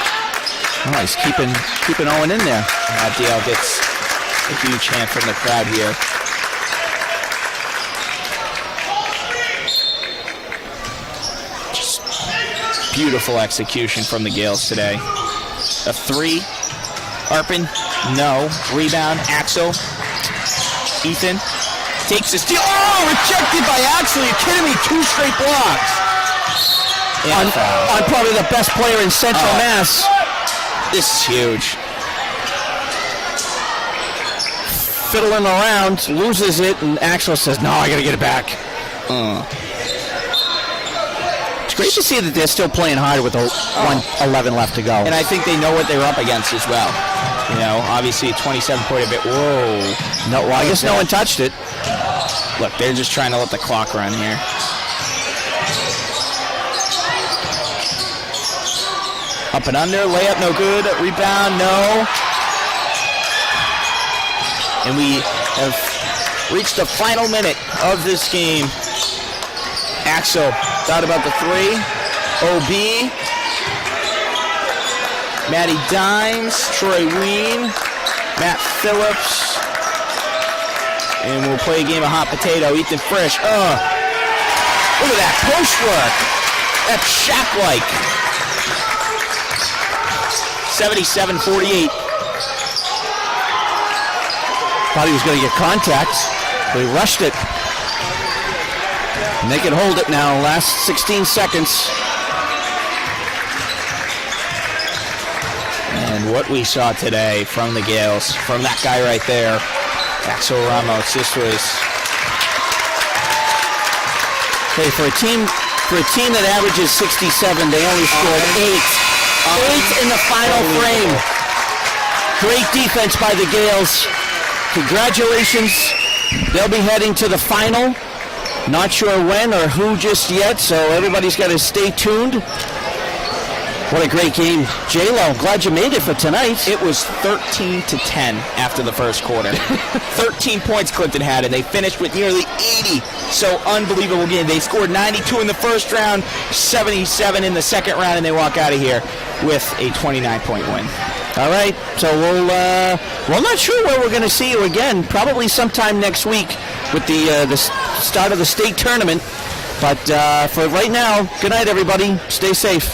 Oh, he's keeping Owen in there. Abdiel gets a huge hand from the crowd here. Just beautiful execution from the Gales today. A 3. Arpin, no. Rebound, Axel. Ethan takes a steal. Oh, rejected by Axel. Are you kidding me? 2 straight blocks. On probably the best player in Central Mass. This is huge. Fiddling around, loses it, and Axel says, no, I got to get it back. It's great to see that they're still playing hard with 1:11 left to go. And I think they know what they're up against as well. Obviously a 27-point bit. Whoa. No, well, I guess no one touched it. Look, they're just trying to let the clock run here. Up and under, layup no good, rebound no. And we have reached the final minute of this game. Axel thought about the three. OB. Matty Dimes. Troy Ween. Matt Phillips. And we'll play a game of hot potato. Ethan Frisch. Look at that post work. That's Shaq-like. 77-48. Thought he was going to get contact. But he rushed it. And they can hold it now. Last 16 seconds. And what we saw today from the Gales, from that guy right there, Axel Ramos, this was... Hey, for a team that averages 67, they only scored 8. 8 in the final frame. Great defense by the Gales. Congratulations. They'll be heading to the final. Not sure when or who just yet, so everybody's got to stay tuned. What a great game. J-Lo, glad you made it for tonight. It was 13-10 after the first quarter. 13 points Clinton had, and they finished with nearly 80. So unbelievable game. They scored 92 in the first round, 77 in the second round, and they walk out of here with a 29-point win. All right, so we're not sure where we're going to see you again. Probably sometime next week with the start of the state tournament. But for right now, good night, everybody. Stay safe.